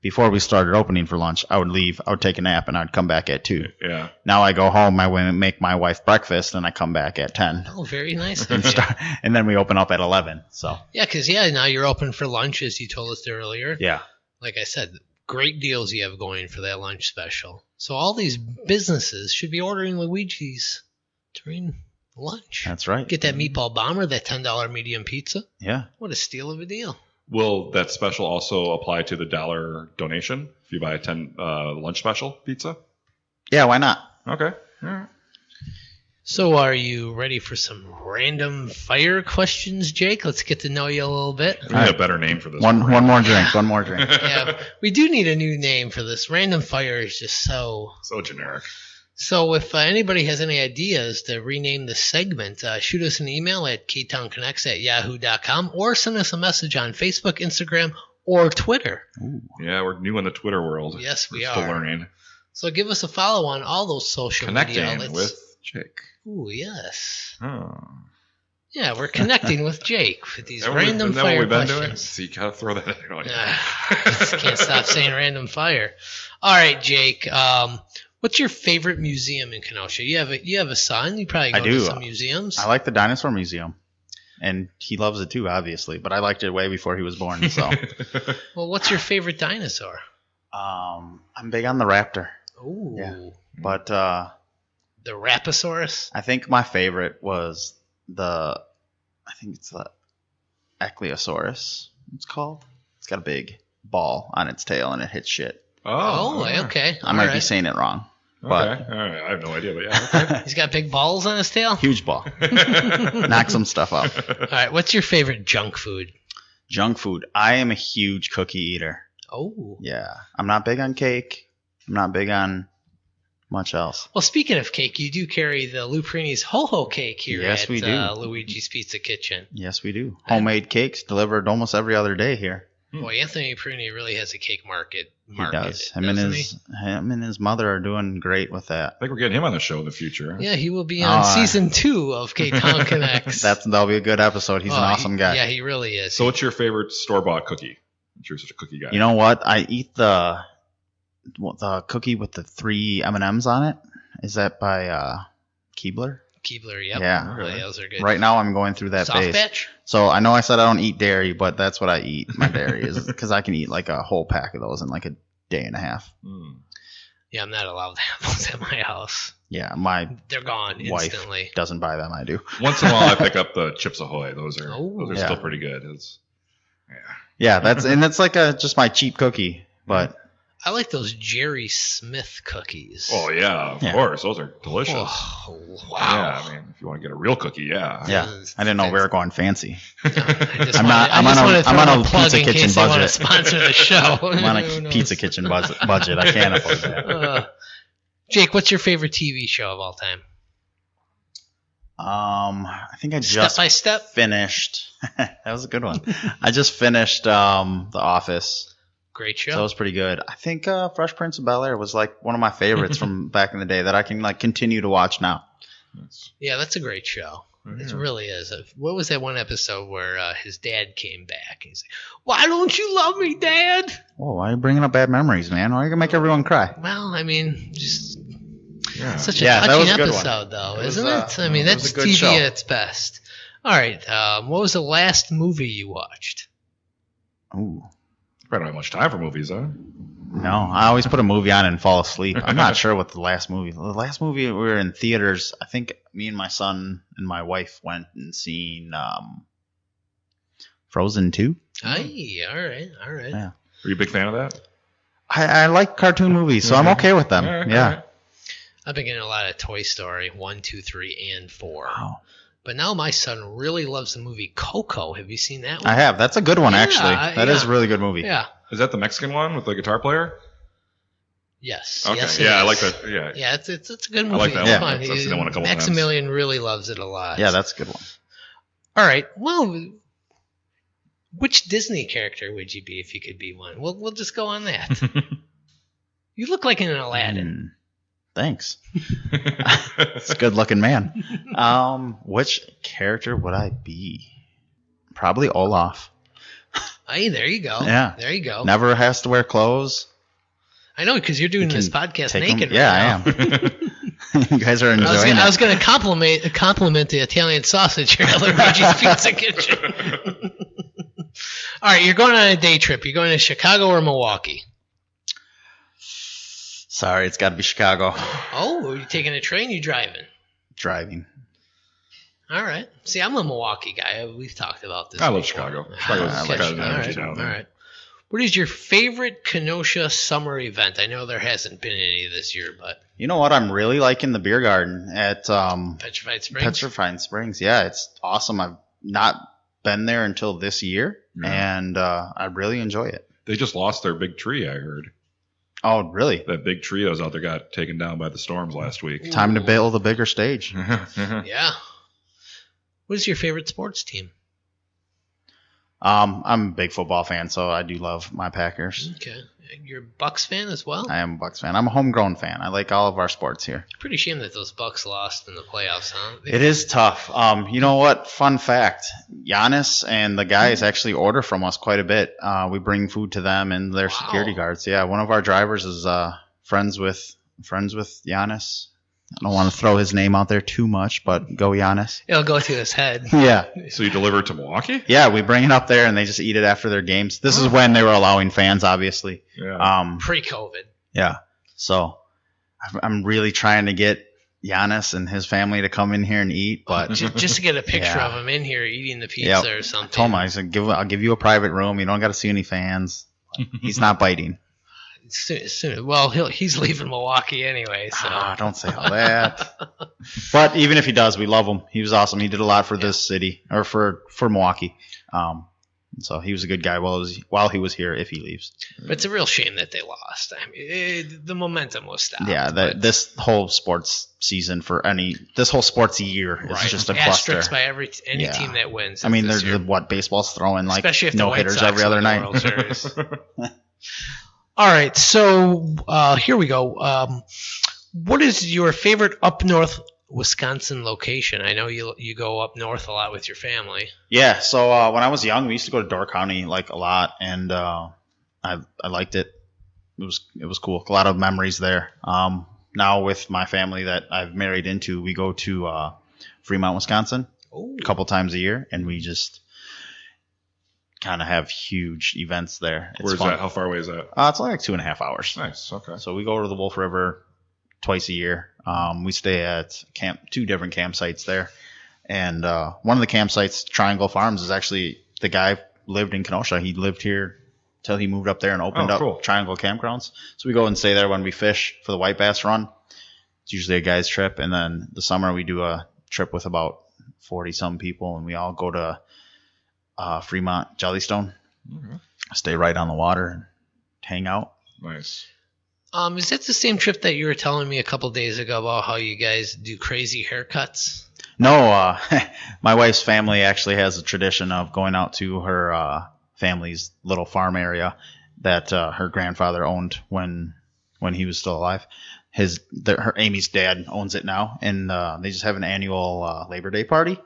before we started opening for lunch, I would leave. I would take a nap, and I'd come back at 2. Yeah. Now I go home. I make my wife breakfast, and I come back at 10. Oh, very nice. And, and then we open up at 11. So Yeah, because now you're open for lunch, as you told us earlier. yeah, Like I said, great deals you have going for that lunch special. So all these businesses should be ordering Luigi's during lunch. that's right. Get that meatball bomber, that $10 medium pizza. Yeah. What a steal of a deal. Will that special also apply to the $1 donation if you buy a 10 lunch special pizza? Yeah, why not? Okay. All right. So are you ready for some random fire questions, Jake? Let's get to know you a little bit. We need a better name for this. One more drink. One more drink. Yeah, we do need a new name for this. Random fire is just so... So generic. So if anybody has any ideas to rename the segment, shoot us an email at ktownconnects@yahoo.com or send us a message on Facebook, Instagram, or Twitter. Yeah, we're new in the Twitter world. Yes, we We're are. still learning. So give us a follow on all those social media Connecting outlets. with Jake. Ooh, yes. Oh. Yeah, we're connecting with Jake with these Is that what random is that what fire we've been doing? questions. So you gotta throw that in. Oh, Just can't stop saying random fire. All right, Jake. What's your favorite museum in Kenosha? You have a son. You probably go I to do. some museums. I like the Dinosaur Museum. And he loves it too, obviously. But I liked it way before he was born. So Well, what's your favorite dinosaur? I'm big on the raptor. Ooh, Yeah. But the Raposaurus. I think my favorite was the Echleosaurus, it's called. It's got a big ball on its tail and it hits shit. Oh, yeah. okay. I might be saying it wrong. Okay. But All right. I have no idea, but yeah. Okay. He's got big balls on his tail. huge ball. Knock some stuff out. All right. What's your favorite junk food? Junk food. I am a huge cookie eater. Oh. Yeah. I'm not big on cake. I'm not big on much else. Well, speaking of cake, you do carry the Luprini's Ho-Ho cake here Yes, at we do. Luigi's Pizza Kitchen. Yes, we do. Homemade cakes delivered almost every other day here. Boy, Anthony Pruni really has a cake market. He does. Him and his mother are doing great with that. I think we're getting him on the show in the future. Yeah, he will be on season 2 of Ktown Connects. That'll be a good episode. He's an awesome guy. Yeah, he really is. So what's your favorite store-bought cookie? You're such a cookie guy. You know what? I eat the cookie with the 3 M&Ms on it. Is that by Keebler? Keebler, yep. Yeah. Oh, those are good. Right now I'm going through that Soft phase. batch? So I know I said I don't eat dairy, but that's what I eat. My dairy is because I can eat like a whole pack of those in like a day and a half. Yeah, I'm not allowed to have those at my house. Yeah, They're gone instantly. wife doesn't buy them. I do. Once in a while I pick up the Chips Ahoy. Those are still pretty good. Yeah, that's like just my cheap cookie, but I like those Jerry Smith cookies. Oh yeah, of course. Those are delicious. Oh, wow. Yeah, I mean, if you want to get a real cookie, yeah. I didn't know we were going fancy. I'm on a pizza kitchen budget. Want to sponsor the show. I'm on a pizza kitchen budget. I can't afford that. Jake, what's your favorite TV show of all time? I think I just Step by Step finished. That was a good one. I just finished The Office. Great show. So that was pretty good. I think Fresh Prince of Bel-Air was like one of my favorites from back in the day that I can like continue to watch now. Yeah, that's a great show. It really is. What was that one episode where his dad came back? He's like, "Why don't you love me, Dad?" Whoa, why are you bringing up bad memories, man? Why are you gonna make everyone cry? Well, I mean, just such a that touching was a good episode, though, It was, isn't it? I mean, it was that's a good TV show. at its best. All right, what was the last movie you watched? Ooh. Probably don't have much time for movies, huh? No, I always put a movie on and fall asleep. I'm not sure what the last movie. The last movie we were in theaters. I think me and my son and my wife went and seen Frozen 2. Aye, all right. Are Yeah. you a big fan of that? I like cartoon movies, so I'm okay with them. All right, yeah. all right. I've been getting a lot of Toy Story 1, 2, 3, and 4. Wow. But now my son really loves the movie Coco. Have you seen that one? I have. That's a good one, Yeah, actually. That is a really good movie. Yeah. Is that the Mexican one with the guitar player? Yes. Okay. Yes, it Yeah, I is. like that. Yeah. Yeah, it's a good movie. I like that It's one. fun. I've seen that one a couple times. Maximilian really loves it a lot. Yeah, that's a good one. All right. Well, which Disney character would you be if you could be one? We'll just go on that. You look like an Aladdin. Thanks. It's a good-looking man. Which character would I be? Probably Olaf. Hey, there you go. Yeah. There you go. Never has to wear clothes. I know, because you're doing You this can podcast take naked 'em- Yeah, right now. I am. You guys are enjoying it. I was going to compliment the Italian sausage here at Luigi's Pizza Kitchen. All right, you're going on a day trip. You're going to Chicago or Milwaukee? Sorry, it's got to be Chicago. Oh, are you taking a train? You driving? Driving. All right. See, I'm a Milwaukee guy. We've talked about this. I love before. Chicago. Okay. Chicago's I like got an Chicago. energy All down right. there. All right. What is your favorite Kenosha summer event? I know there hasn't been any this year, but You know what? I'm really liking the beer garden at Petrified Springs. Petrified Springs. Yeah, it's awesome. I've not been there until this year, and I really enjoy it. They just lost their big tree, I heard. Oh, really? That big tree that was out there got taken down by the storms last week. Time to build a bigger stage. Yeah. What is your favorite sports team? I'm a big football fan, so I do love my Packers. Okay. You're a Bucks fan as well? I am a Bucks fan. I'm a homegrown fan. I like all of our sports here. Pretty shame that those Bucks lost in the playoffs, huh? It is tough. You know what? Fun fact: Giannis and the guys actually order from us quite a bit. We bring food to them and their security guards. Yeah, one of our drivers is friends with Giannis. I don't want to throw his name out there too much, but go Giannis. It'll go to his head. Yeah. So you deliver it to Milwaukee? Yeah, we bring it up there and they just eat it after their games. This is when they were allowing fans, obviously. Yeah. Pre-COVID. Yeah. So I'm really trying to get Giannis and his family to come in here and eat, but Just to get a picture Yeah. of him in here eating the pizza or something. I told him, I said, I'll give you a private room. You don't got to see any fans. He's not biting. Soon. Well, he's leaving Milwaukee anyway, so. Don't say all that. But even if he does, we love him. He was awesome. He did a lot for this city, or for Milwaukee. So he was a good guy while he was here. If he leaves, But it's a real shame that they lost. I mean, the momentum was stopped. yeah. This whole sports season this whole sports year is just a cluster. Asterisks by any Yeah. team that wins. I mean, this there's year. baseball's throwing like Especially if the no White hitters Sox every other win the night. World Series. All right, so here we go. What is your favorite up north Wisconsin location? I know you go up north a lot with your family. Yeah. So when I was young, we used to go to Door County like a lot, and I liked it. It was cool. A lot of memories there. Now with my family that I've married into, we go to Fremont, Wisconsin, a couple times a year, and we just kind of have huge events there. It's Where's fun. that? How far away is that? It's only like 2.5 hours. Nice. Okay. So we go to the Wolf River twice a year. We stay at two different campsites there. And one of the campsites, Triangle Farms, is actually the guy lived in Kenosha. He lived here till he moved up there and opened cool. up Triangle Campgrounds. So we go and stay there when we fish for the white bass run. It's usually a guy's trip. And then the summer we do a trip with about 40-some people, and we all go to Fremont, Jellystone. Mm-hmm. Stay right on the water and hang out. Nice. Is that the same trip that you were telling me a couple days ago about how you guys do crazy haircuts? No, my wife's family actually has a tradition of going out to her family's little farm area that her grandfather owned when he was still alive. Her Amy's dad owns it now, and they just have an annual Labor Day party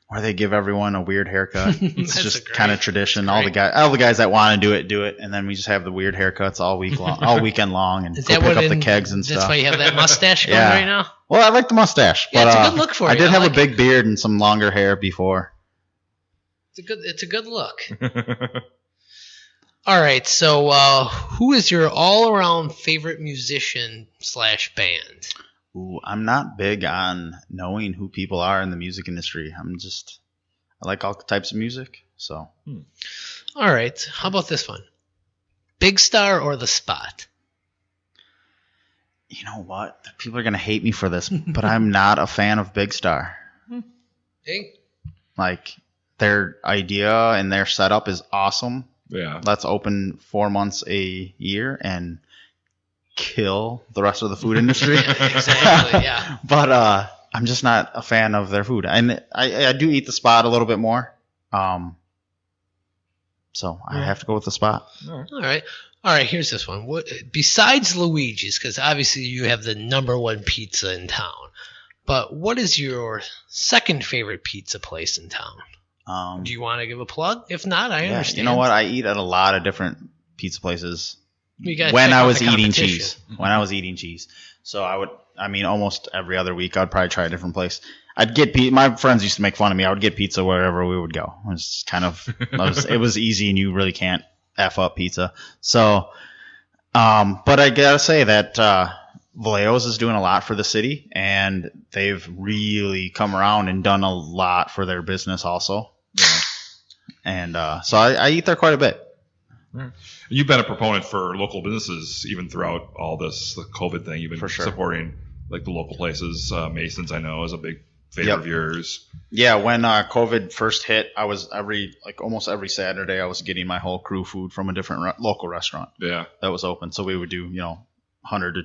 where they give everyone a weird haircut. It's just kind of tradition. All the guys that want to do it, and then we just have the weird haircuts all weekend long, and Is go that pick what up the kegs and That's stuff. why you have that mustache going Yeah. right now? Well, I like the mustache, Yeah, but it's a good look for I you. did I have like a big beard and some longer hair before. It's a good look. All right, so who is your all-around favorite musician / band? Ooh, I'm not big on knowing who people are in the music industry. I like all types of music, so. All right, how about this one? Big Star or The Spot? You know what? People are going to hate me for this, but I'm not a fan of Big Star. Hey. Like, their idea and their setup is awesome. Yeah. Let's open 4 months a year and kill the rest of the food industry. Exactly, yeah. But I'm just not a fan of their food. And I do eat the Spot a little bit more. So I have to go with the Spot. All right, here's this one. What besides Luigi's, because obviously you have the #1 pizza in town, but what is your second favorite pizza place in town? Do you want to give a plug? If not, I understand. You know what? I eat at a lot of different pizza places You gotta when check I out was the eating competition. cheese. When I was eating cheese. So almost every other week I'd probably try a different place. I'd get my friends used to make fun of me. I would get pizza wherever we would go. It was kind of it was easy, and you really can't F up pizza. So but I gotta say that Vallejo's is doing a lot for the city, and they've really come around and done a lot for their business also. Yeah. And so I eat there quite a bit. You've been a proponent for local businesses even throughout all this, the COVID thing. You've been For sure. supporting like the local places. Mason's, I know, is a big favorite of yours. Yeah, when COVID first hit, I was almost every Saturday I was getting my whole crew food from a different local restaurant Yeah. that was open. So we would do $100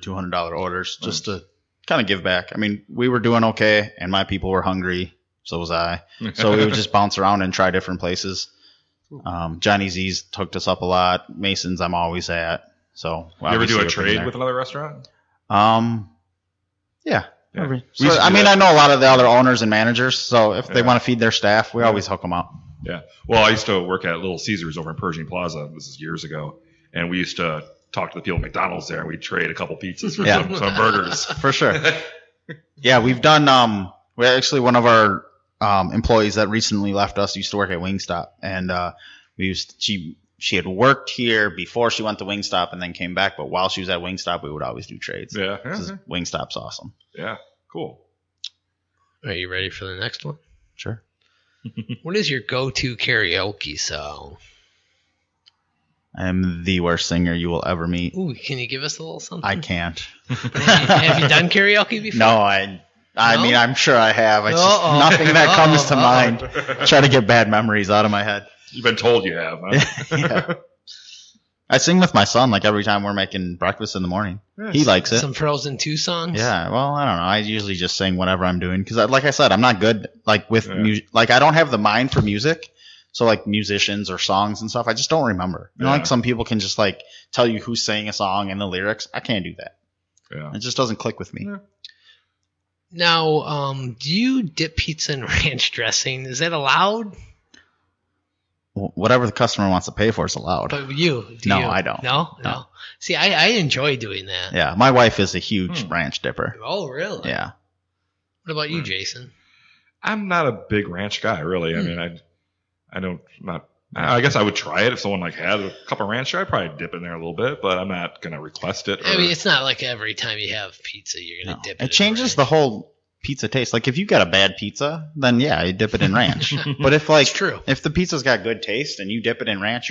to $200 orders just to kind of give back. I mean, we were doing okay, and my people were hungry. So was I. So we would just bounce around and try different places. Johnny Z's hooked us up a lot. Mason's I'm always at. So You ever do obviously a we're trade there. with another restaurant? Yeah. Yeah. So, We used to do I that. know a lot of the other owners and managers. So if they want to feed their staff, we always hook them up. Yeah. Well, I used to work at Little Caesars over in Pershing Plaza. This is years ago. And we used to talk to the people at McDonald's there, and we'd trade a couple pizzas for some burgers. For sure. Yeah, we've done. We actually one of our employees that recently left us used to work at Wingstop, and she had worked here before she went to Wingstop and then came back. But while she was at Wingstop, we would always do trades. Yeah. 'Cause Wingstop's awesome. Yeah. Cool. Are you ready for the next one? Sure. What is your go-to karaoke song? I am the worst singer you will ever meet. Ooh, can you give us a little something? I can't. Have you done karaoke before? No, I No? mean, I'm sure I have. It's just Uh-oh. nothing that comes to Uh-oh. mind. Try to get bad memories out of my head. You've been told you have, huh? Yeah. I sing with my son like every time we're making breakfast in the morning. Yes. He likes it. Some Frozen 2 songs? Yeah, well, I don't know. I usually just sing whatever I'm doing because, like I said, I'm not good like with music. Like I don't have the mind for music. So like musicians or songs and stuff, I just don't remember. You know, like some people can just like tell you who's saying a song and the lyrics. I can't do that. Yeah. It just doesn't click with me. Yeah. Now, do you dip pizza in ranch dressing? Is that allowed? Whatever the customer wants to pay for is allowed. But you? Do No, you? I don't. No. See, I enjoy doing that. Yeah, my wife is a huge ranch dipper. Oh, really? Yeah. What about you, Jason? I'm not a big ranch guy, really. I mean, I guess I would try it if someone like had a cup of ranch. I'd probably dip in there a little bit, but I'm not gonna request it. I mean, it's not like every time you have pizza you're gonna dip it. It changes the whole pizza taste. Like if you got a bad pizza, then yeah, you dip it in ranch. But if like It's true. if the pizza's got good taste and you dip it in ranch,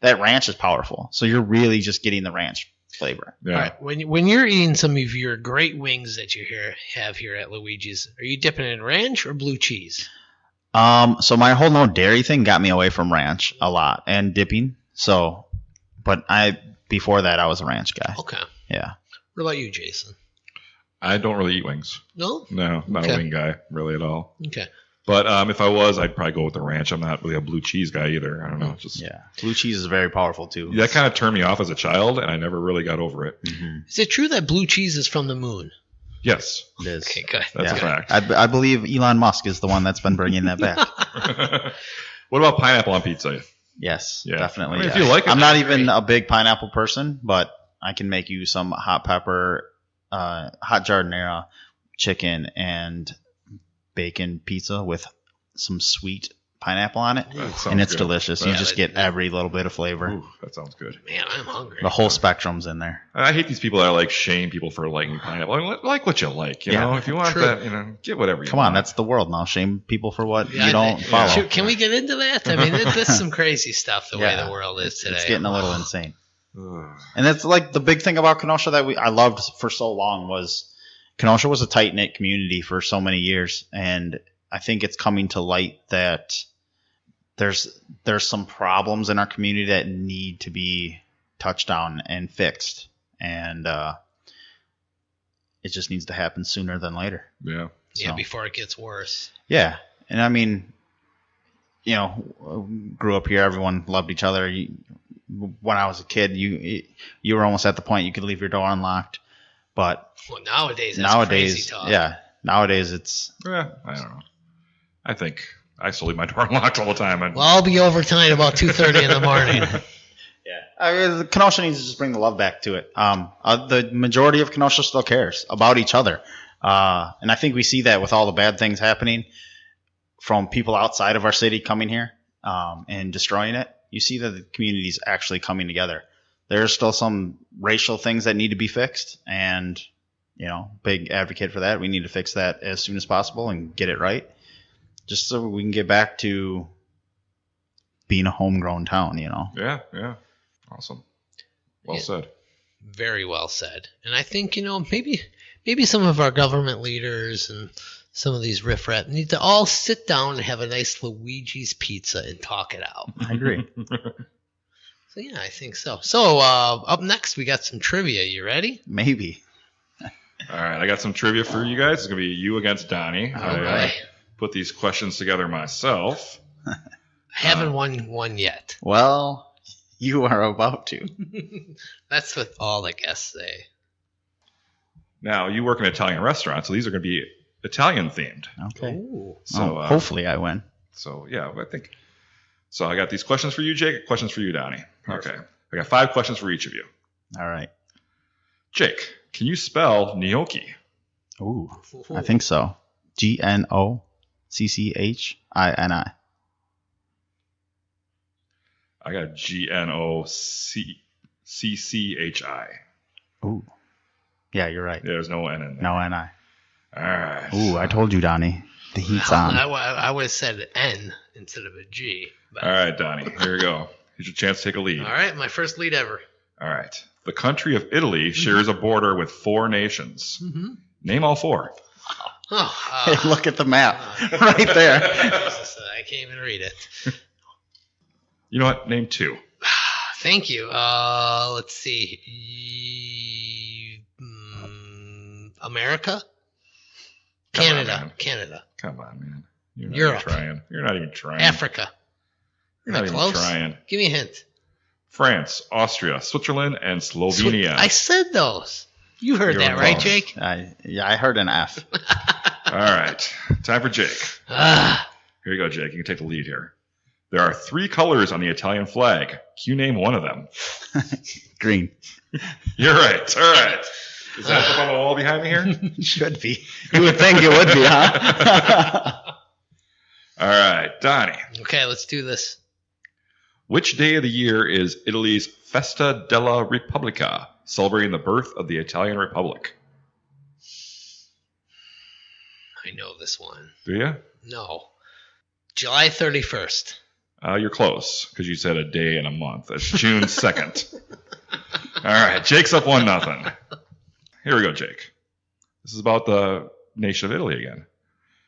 that ranch is powerful. So you're really just getting the ranch flavor. Yeah. All right, when you're eating some of your great wings that you have here at Luigi's, are you dipping it in ranch or blue cheese? So my whole no dairy thing got me away from ranch a lot and dipping. So, but before that I was a ranch guy. Okay. Yeah. What about you, Jason? I don't really eat wings. No? No, not Okay. a wing guy really at all. Okay. But if I was, I'd probably go with the ranch. I'm not really a blue cheese guy either. I don't know. Just Yeah. Blue cheese is very powerful too. that kind of turned me off as a child, and I never really got over it. Is it true that blue cheese is from the moon? Yes, It is. Okay, good. that's a Yeah. fact. I believe Elon Musk is the one that's been bringing that back. What about pineapple on pizza? Yes, Yeah. definitely. I mean, if yeah. you like it, I'm not that's even great. a big pineapple person, but I can make you some hot pepper, hot jardinera chicken and bacon pizza with some sweet pineapple on it, That sounds and it's good. delicious. You Yeah, just get every little bit of flavor. Ooh, that sounds good. Man, I'm hungry. The whole spectrum's in there. I hate these people that like shame people for liking pineapple. I mean, like what you like, you Yeah. know. If you want True. that, get whatever you Come want. on, that's the world now. Shame people for what Yeah, you don't follow. Can we get into that? I mean, that's some crazy stuff the way Yeah. the world is today. It's getting a little insane. Ugh. And that's like the big thing about Kenosha that I loved for so long was Kenosha was a tight knit community for so many years, and I think it's coming to light that there's some problems in our community that need to be touched on and fixed, and it just needs to happen sooner than later. Yeah. Yeah, So, before it gets worse. yeah, and I mean, you know, grew up here, everyone loved each other. When I was a kid, you were almost at the point you could leave your door unlocked, but Well, nowadays, that's crazy talk. nowadays it's Yeah. I don't know. I think I still leave my door unlocked all the time. And Well, I'll be over tonight about 2:30 in the morning. Kenosha needs to just bring the love back to it. The majority of Kenosha still cares about each other, and I think we see that with all the bad things happening from people outside of our city coming here and destroying it. You see that the community is actually coming together. There's still some racial things that need to be fixed, and big advocate for that. We need to fix that as soon as possible and get it right, just so we can get back to being a homegrown town. yeah. Awesome. Well Yeah. said. Very well said. And I think, maybe some of our government leaders and some of these riffraff need to all sit down and have a nice Luigi's pizza and talk it out. I agree. So, yeah, I think so. So, up next, we got some trivia. You ready? Maybe. All right. I got some trivia for you guys. It's going to be you against Donnie. All I right. put these questions together myself. I haven't won one yet. Well, you are about to. That's what all the guests say. Now, you work in an Italian restaurant, so these are going to be Italian themed. Okay. Ooh. So, Hopefully I win. So, yeah, I think. So, I got these questions for you, Jake, questions for you, Donnie. Okay. I got 5 questions for each of you. All right. Jake, can you spell gnocchi? Ooh, I think so. GNOCCHINI. I got GNOCCHI. Ooh. Yeah, you're right. There's no N in there. No NI. All right. Ooh, I told you, Donnie. The heat's Well, on. I would have said N instead of a G. But, All right, Donnie. Here we go. Here's your chance to take a lead. all right, my first lead ever. All right. The country of Italy shares a border with 4 nations. Mm-hmm. Name all 4. Oh, Look at the map right there. I can't even read it. You know what? Name 2. Thank you. Let's see. America? Canada. Canada. Come on, man. You're not Europe. even trying. You're not even trying. Africa. You're not even close? trying. Give me a hint. France, Austria, Switzerland, and Slovenia. I said those. You heard You're that, right, wrong. Jake? I heard an F. All right. Time for Jake. Ah, Here you go, Jake. You can take the lead here. There are 3 colors on the Italian flag. Can you name one of them? Green. You're right. All right. Is that up on the wall behind me here? Should be. You would think it would be, huh? All right. Donnie. okay, let's do this. Which day of the year is Italy's Festa della Repubblica, celebrating the birth of the Italian Republic? I know this one. Do you? No. July 31st. You're close, because you said a day and a month. It's June 2nd. All right. Jake's up 1-0. Here we go, Jake. This is about the nation of Italy again.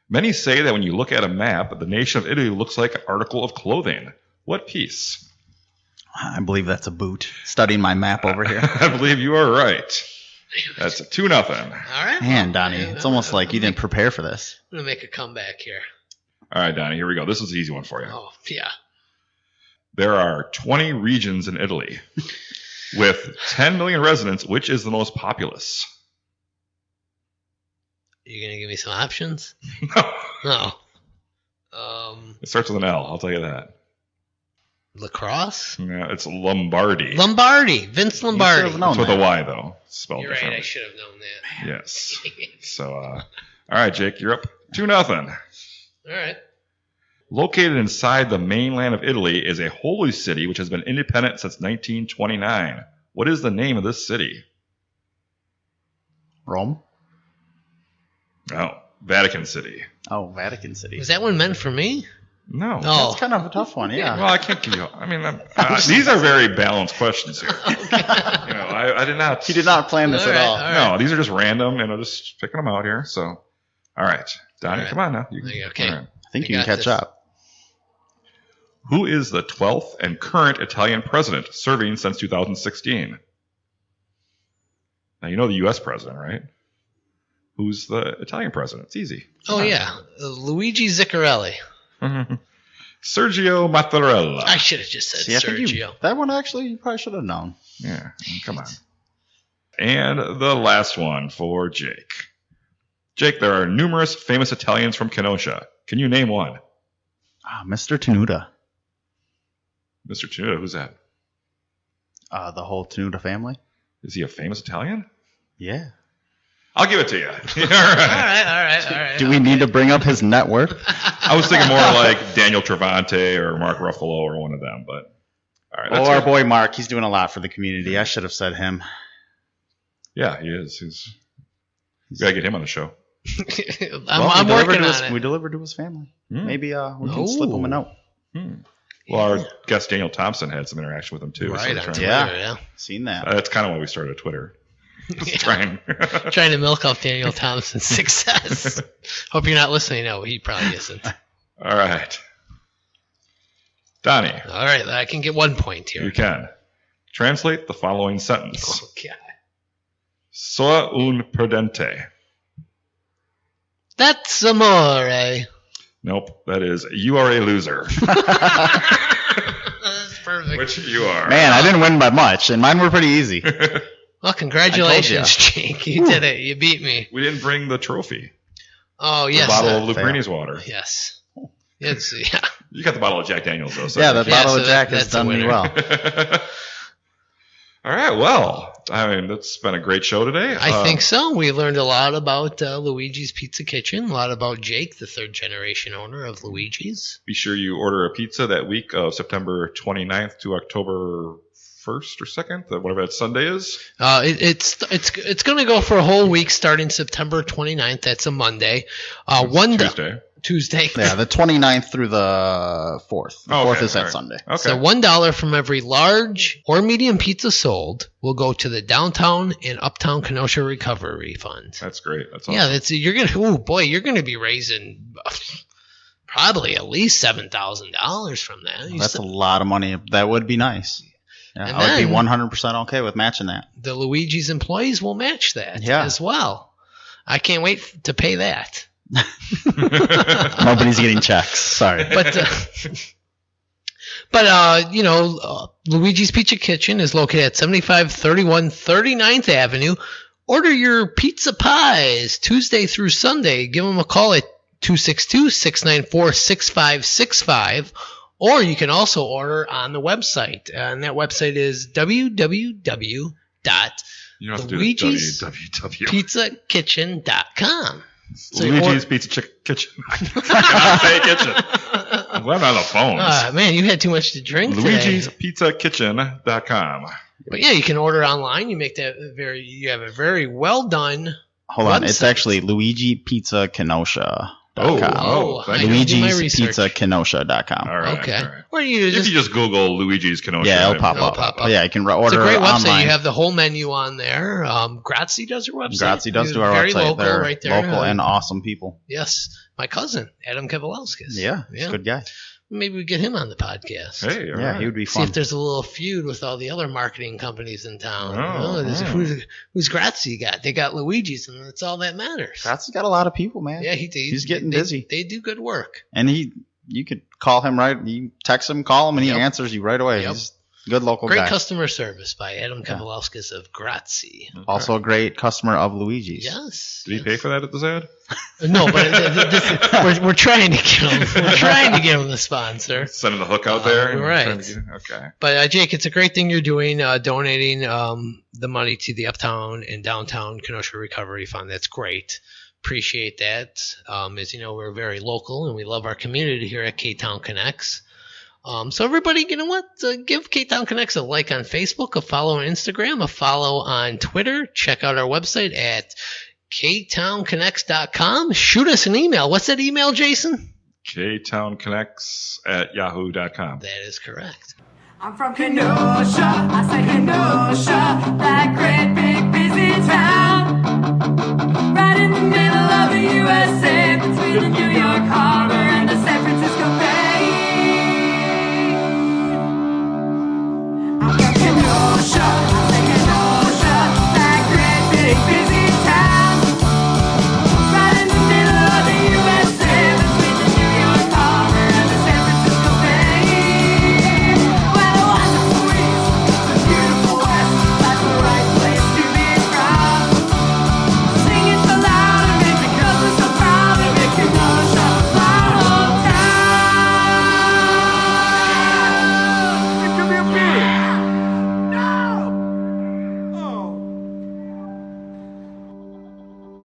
Many say that when you look at a map, the nation of Italy looks like an article of clothing. What piece? I believe that's a boot. Studying my map over here. I believe you are right. That's a 2-0. All right. Man, Donnie, it's almost like you didn't prepare for this. I'm going to make a comeback here. All right, Donnie, here we go. This is an easy one for you. Oh, yeah. There are 20 regions in Italy. With 10 million residents, which is the most populous? You going to give me some options? No. No. It starts with an L, I'll tell you that. Lacrosse? Yeah, it's Lombardy. Lombardi. Vince Lombardi. should've known. It's with a Y, though. It's spelled You're right. I differently. should have known that. Yes. So, all right, Jake, you're up 2-0. All right. Located inside the mainland of Italy is a holy city which has been independent since 1929. What is the name of this city? Rome? Oh, Vatican City. Oh, Vatican City. Was that one meant for me? No. Oh. That's kind of a tough one, yeah. Well, I can't give you. I mean, these are very balanced questions here. I did not. He did not plan this All at right, all. all right. No, these are just random, and I'm just picking them out here. So, all right, Donnie, All right. come on now. Okay. all right. I think I you can got catch this. up. Who is the 12th and current Italian president, serving since 2016? Now you know the U.S. president, right? Who's the Italian president? It's easy. Oh, yeah. Luigi Ziccarelli. Sergio Mattarella. I should have just said See, I think Sergio. that one actually you probably should have known. Yeah, come on. And the last one for Jake. Jake, there are numerous famous Italians from Kenosha. Can you name one? Mr. Tenuta. Mr. Tenuta, who's that? The whole Tenuta family. Is he a famous Italian? Yeah. I'll give it to you. All right. All right. Do we need to bring up his net worth? I was thinking more like Daniel Travante or Mark Ruffalo or one of them, but all right. Oh, our boy Mark, he's doing a lot for the community. I should have said him. Yeah, he is. You gotta get him on the show. I'm working on it. We delivered to his family. Hmm. Maybe we can slip him a note. Well, our guest Daniel Thompson had some interaction with him too. Right, so on Twitter, Yeah. yeah. Seen that. that's kind of why we started Twitter. Trying. Trying to milk off Daniel Thompson's success. Hope you're not listening. No, he probably isn't. All right, Donnie, All right, I can get 1 point here. you can translate the following sentence. Oh, God. Sono un perdente. That's amore. Nope, that is you are a loser, That's perfect. which you are. Man, I didn't win by much, and mine were pretty easy. Well, congratulations, Jake. You did it. You beat me. We didn't bring the trophy. Oh, The yes. bottle of fail. Lubrini's water. Yes. It's, yeah. You got the bottle of Jack Daniels though. So Yeah, the Yeah, bottle so of Jack that's has a done me winner. well. All right, well, I mean, that's been a great show today. I think so. We learned a lot about Luigi's Pizza Kitchen, a lot about Jake, the third generation owner of Luigi's. Be sure you order a pizza that week of September 29th to October 1st or 2nd, whatever that Sunday is. It's going to go for a whole week starting September 29th. That's a Monday. Tuesday. Yeah, the 29th through the 4th. The Oh, 4th okay, is that all right. Sunday. Okay. So $1 from every large or medium pizza sold will go to the downtown and uptown Kenosha Recovery Fund. That's great. That's awesome. Yeah, you're gonna be raising probably at least $7,000 from that. That's a lot of money. That would be nice. Yeah, And I would be then- 100% okay with matching that. The Luigi's employees will match that Yeah. as well. I can't wait to pay that. Nobody's getting checks. Sorry. But Luigi's Pizza Kitchen is located at 7531 39th Avenue. Order your pizza pies Tuesday through Sunday. Give them a call at 262-694-6565. Or you can also order on the website. And that website is You don't have to do the Luigi's www. PizzaKitchen.com. So you Luigi's Pizza Kitchen. I cannot say kitchen. I'm glad I'm on the phones. man, you had too much to drink Luigi's today. PizzaKitchen.com. But yeah, you can order online. You make that you have a very well done. Hold on. It's website. actually Luigi Pizza Kenosha. Oh, thank I you. need to do my Luigi's research. Pizza Kenosha.com. All right. Okay. All right. Or you If just you just Google Luigi's Kenosha. Yeah, it'll pop It'll up. pop up. Yeah, you can order it's a great website. online. You have the whole menu on there. Grazie does your website. Grazie does do our Very website. local, They're right there. local and awesome people. Yes, my cousin Adam Kowalskis. Yeah, he's a good guy. Maybe we get him on the podcast. Hey, all Yeah, right. he would be See fun. if there's a little feud with all the other marketing companies in town. Oh, Who's Grazie got? They got Luigi's, and that's all that matters. Grazie's got a lot of people, man. Yeah, he's getting they- busy. They do good work. And you could call him you text him, call him, and he Yep. answers you right away. Yep. He's a good local Great guy. customer service by Adam Kowalskis of Grazie. Also a great customer of Luigi's. Yes. Did he pay for that at this ad? No, but we're trying to get him. We're trying to get him the sponsor. Sending the hook out there? right. Trying to get- Okay. But Jake, it's a great thing you're doing, donating the money to the Uptown and Downtown Kenosha Recovery Fund. That's great. Appreciate that. As you know, we're very local and we love our community here at Ktown Connects. So everybody, you know what? Give Ktown Connects a like on Facebook, a follow on Instagram, a follow on Twitter. Check out our website at ktownconnects.com. Shoot us an email. What's that email, Jason? ktownconnects@yahoo.com. That is correct. I'm from Kenosha, I say Kenosha, that great big busy town. Right in the middle of the USA, between the New York Harbor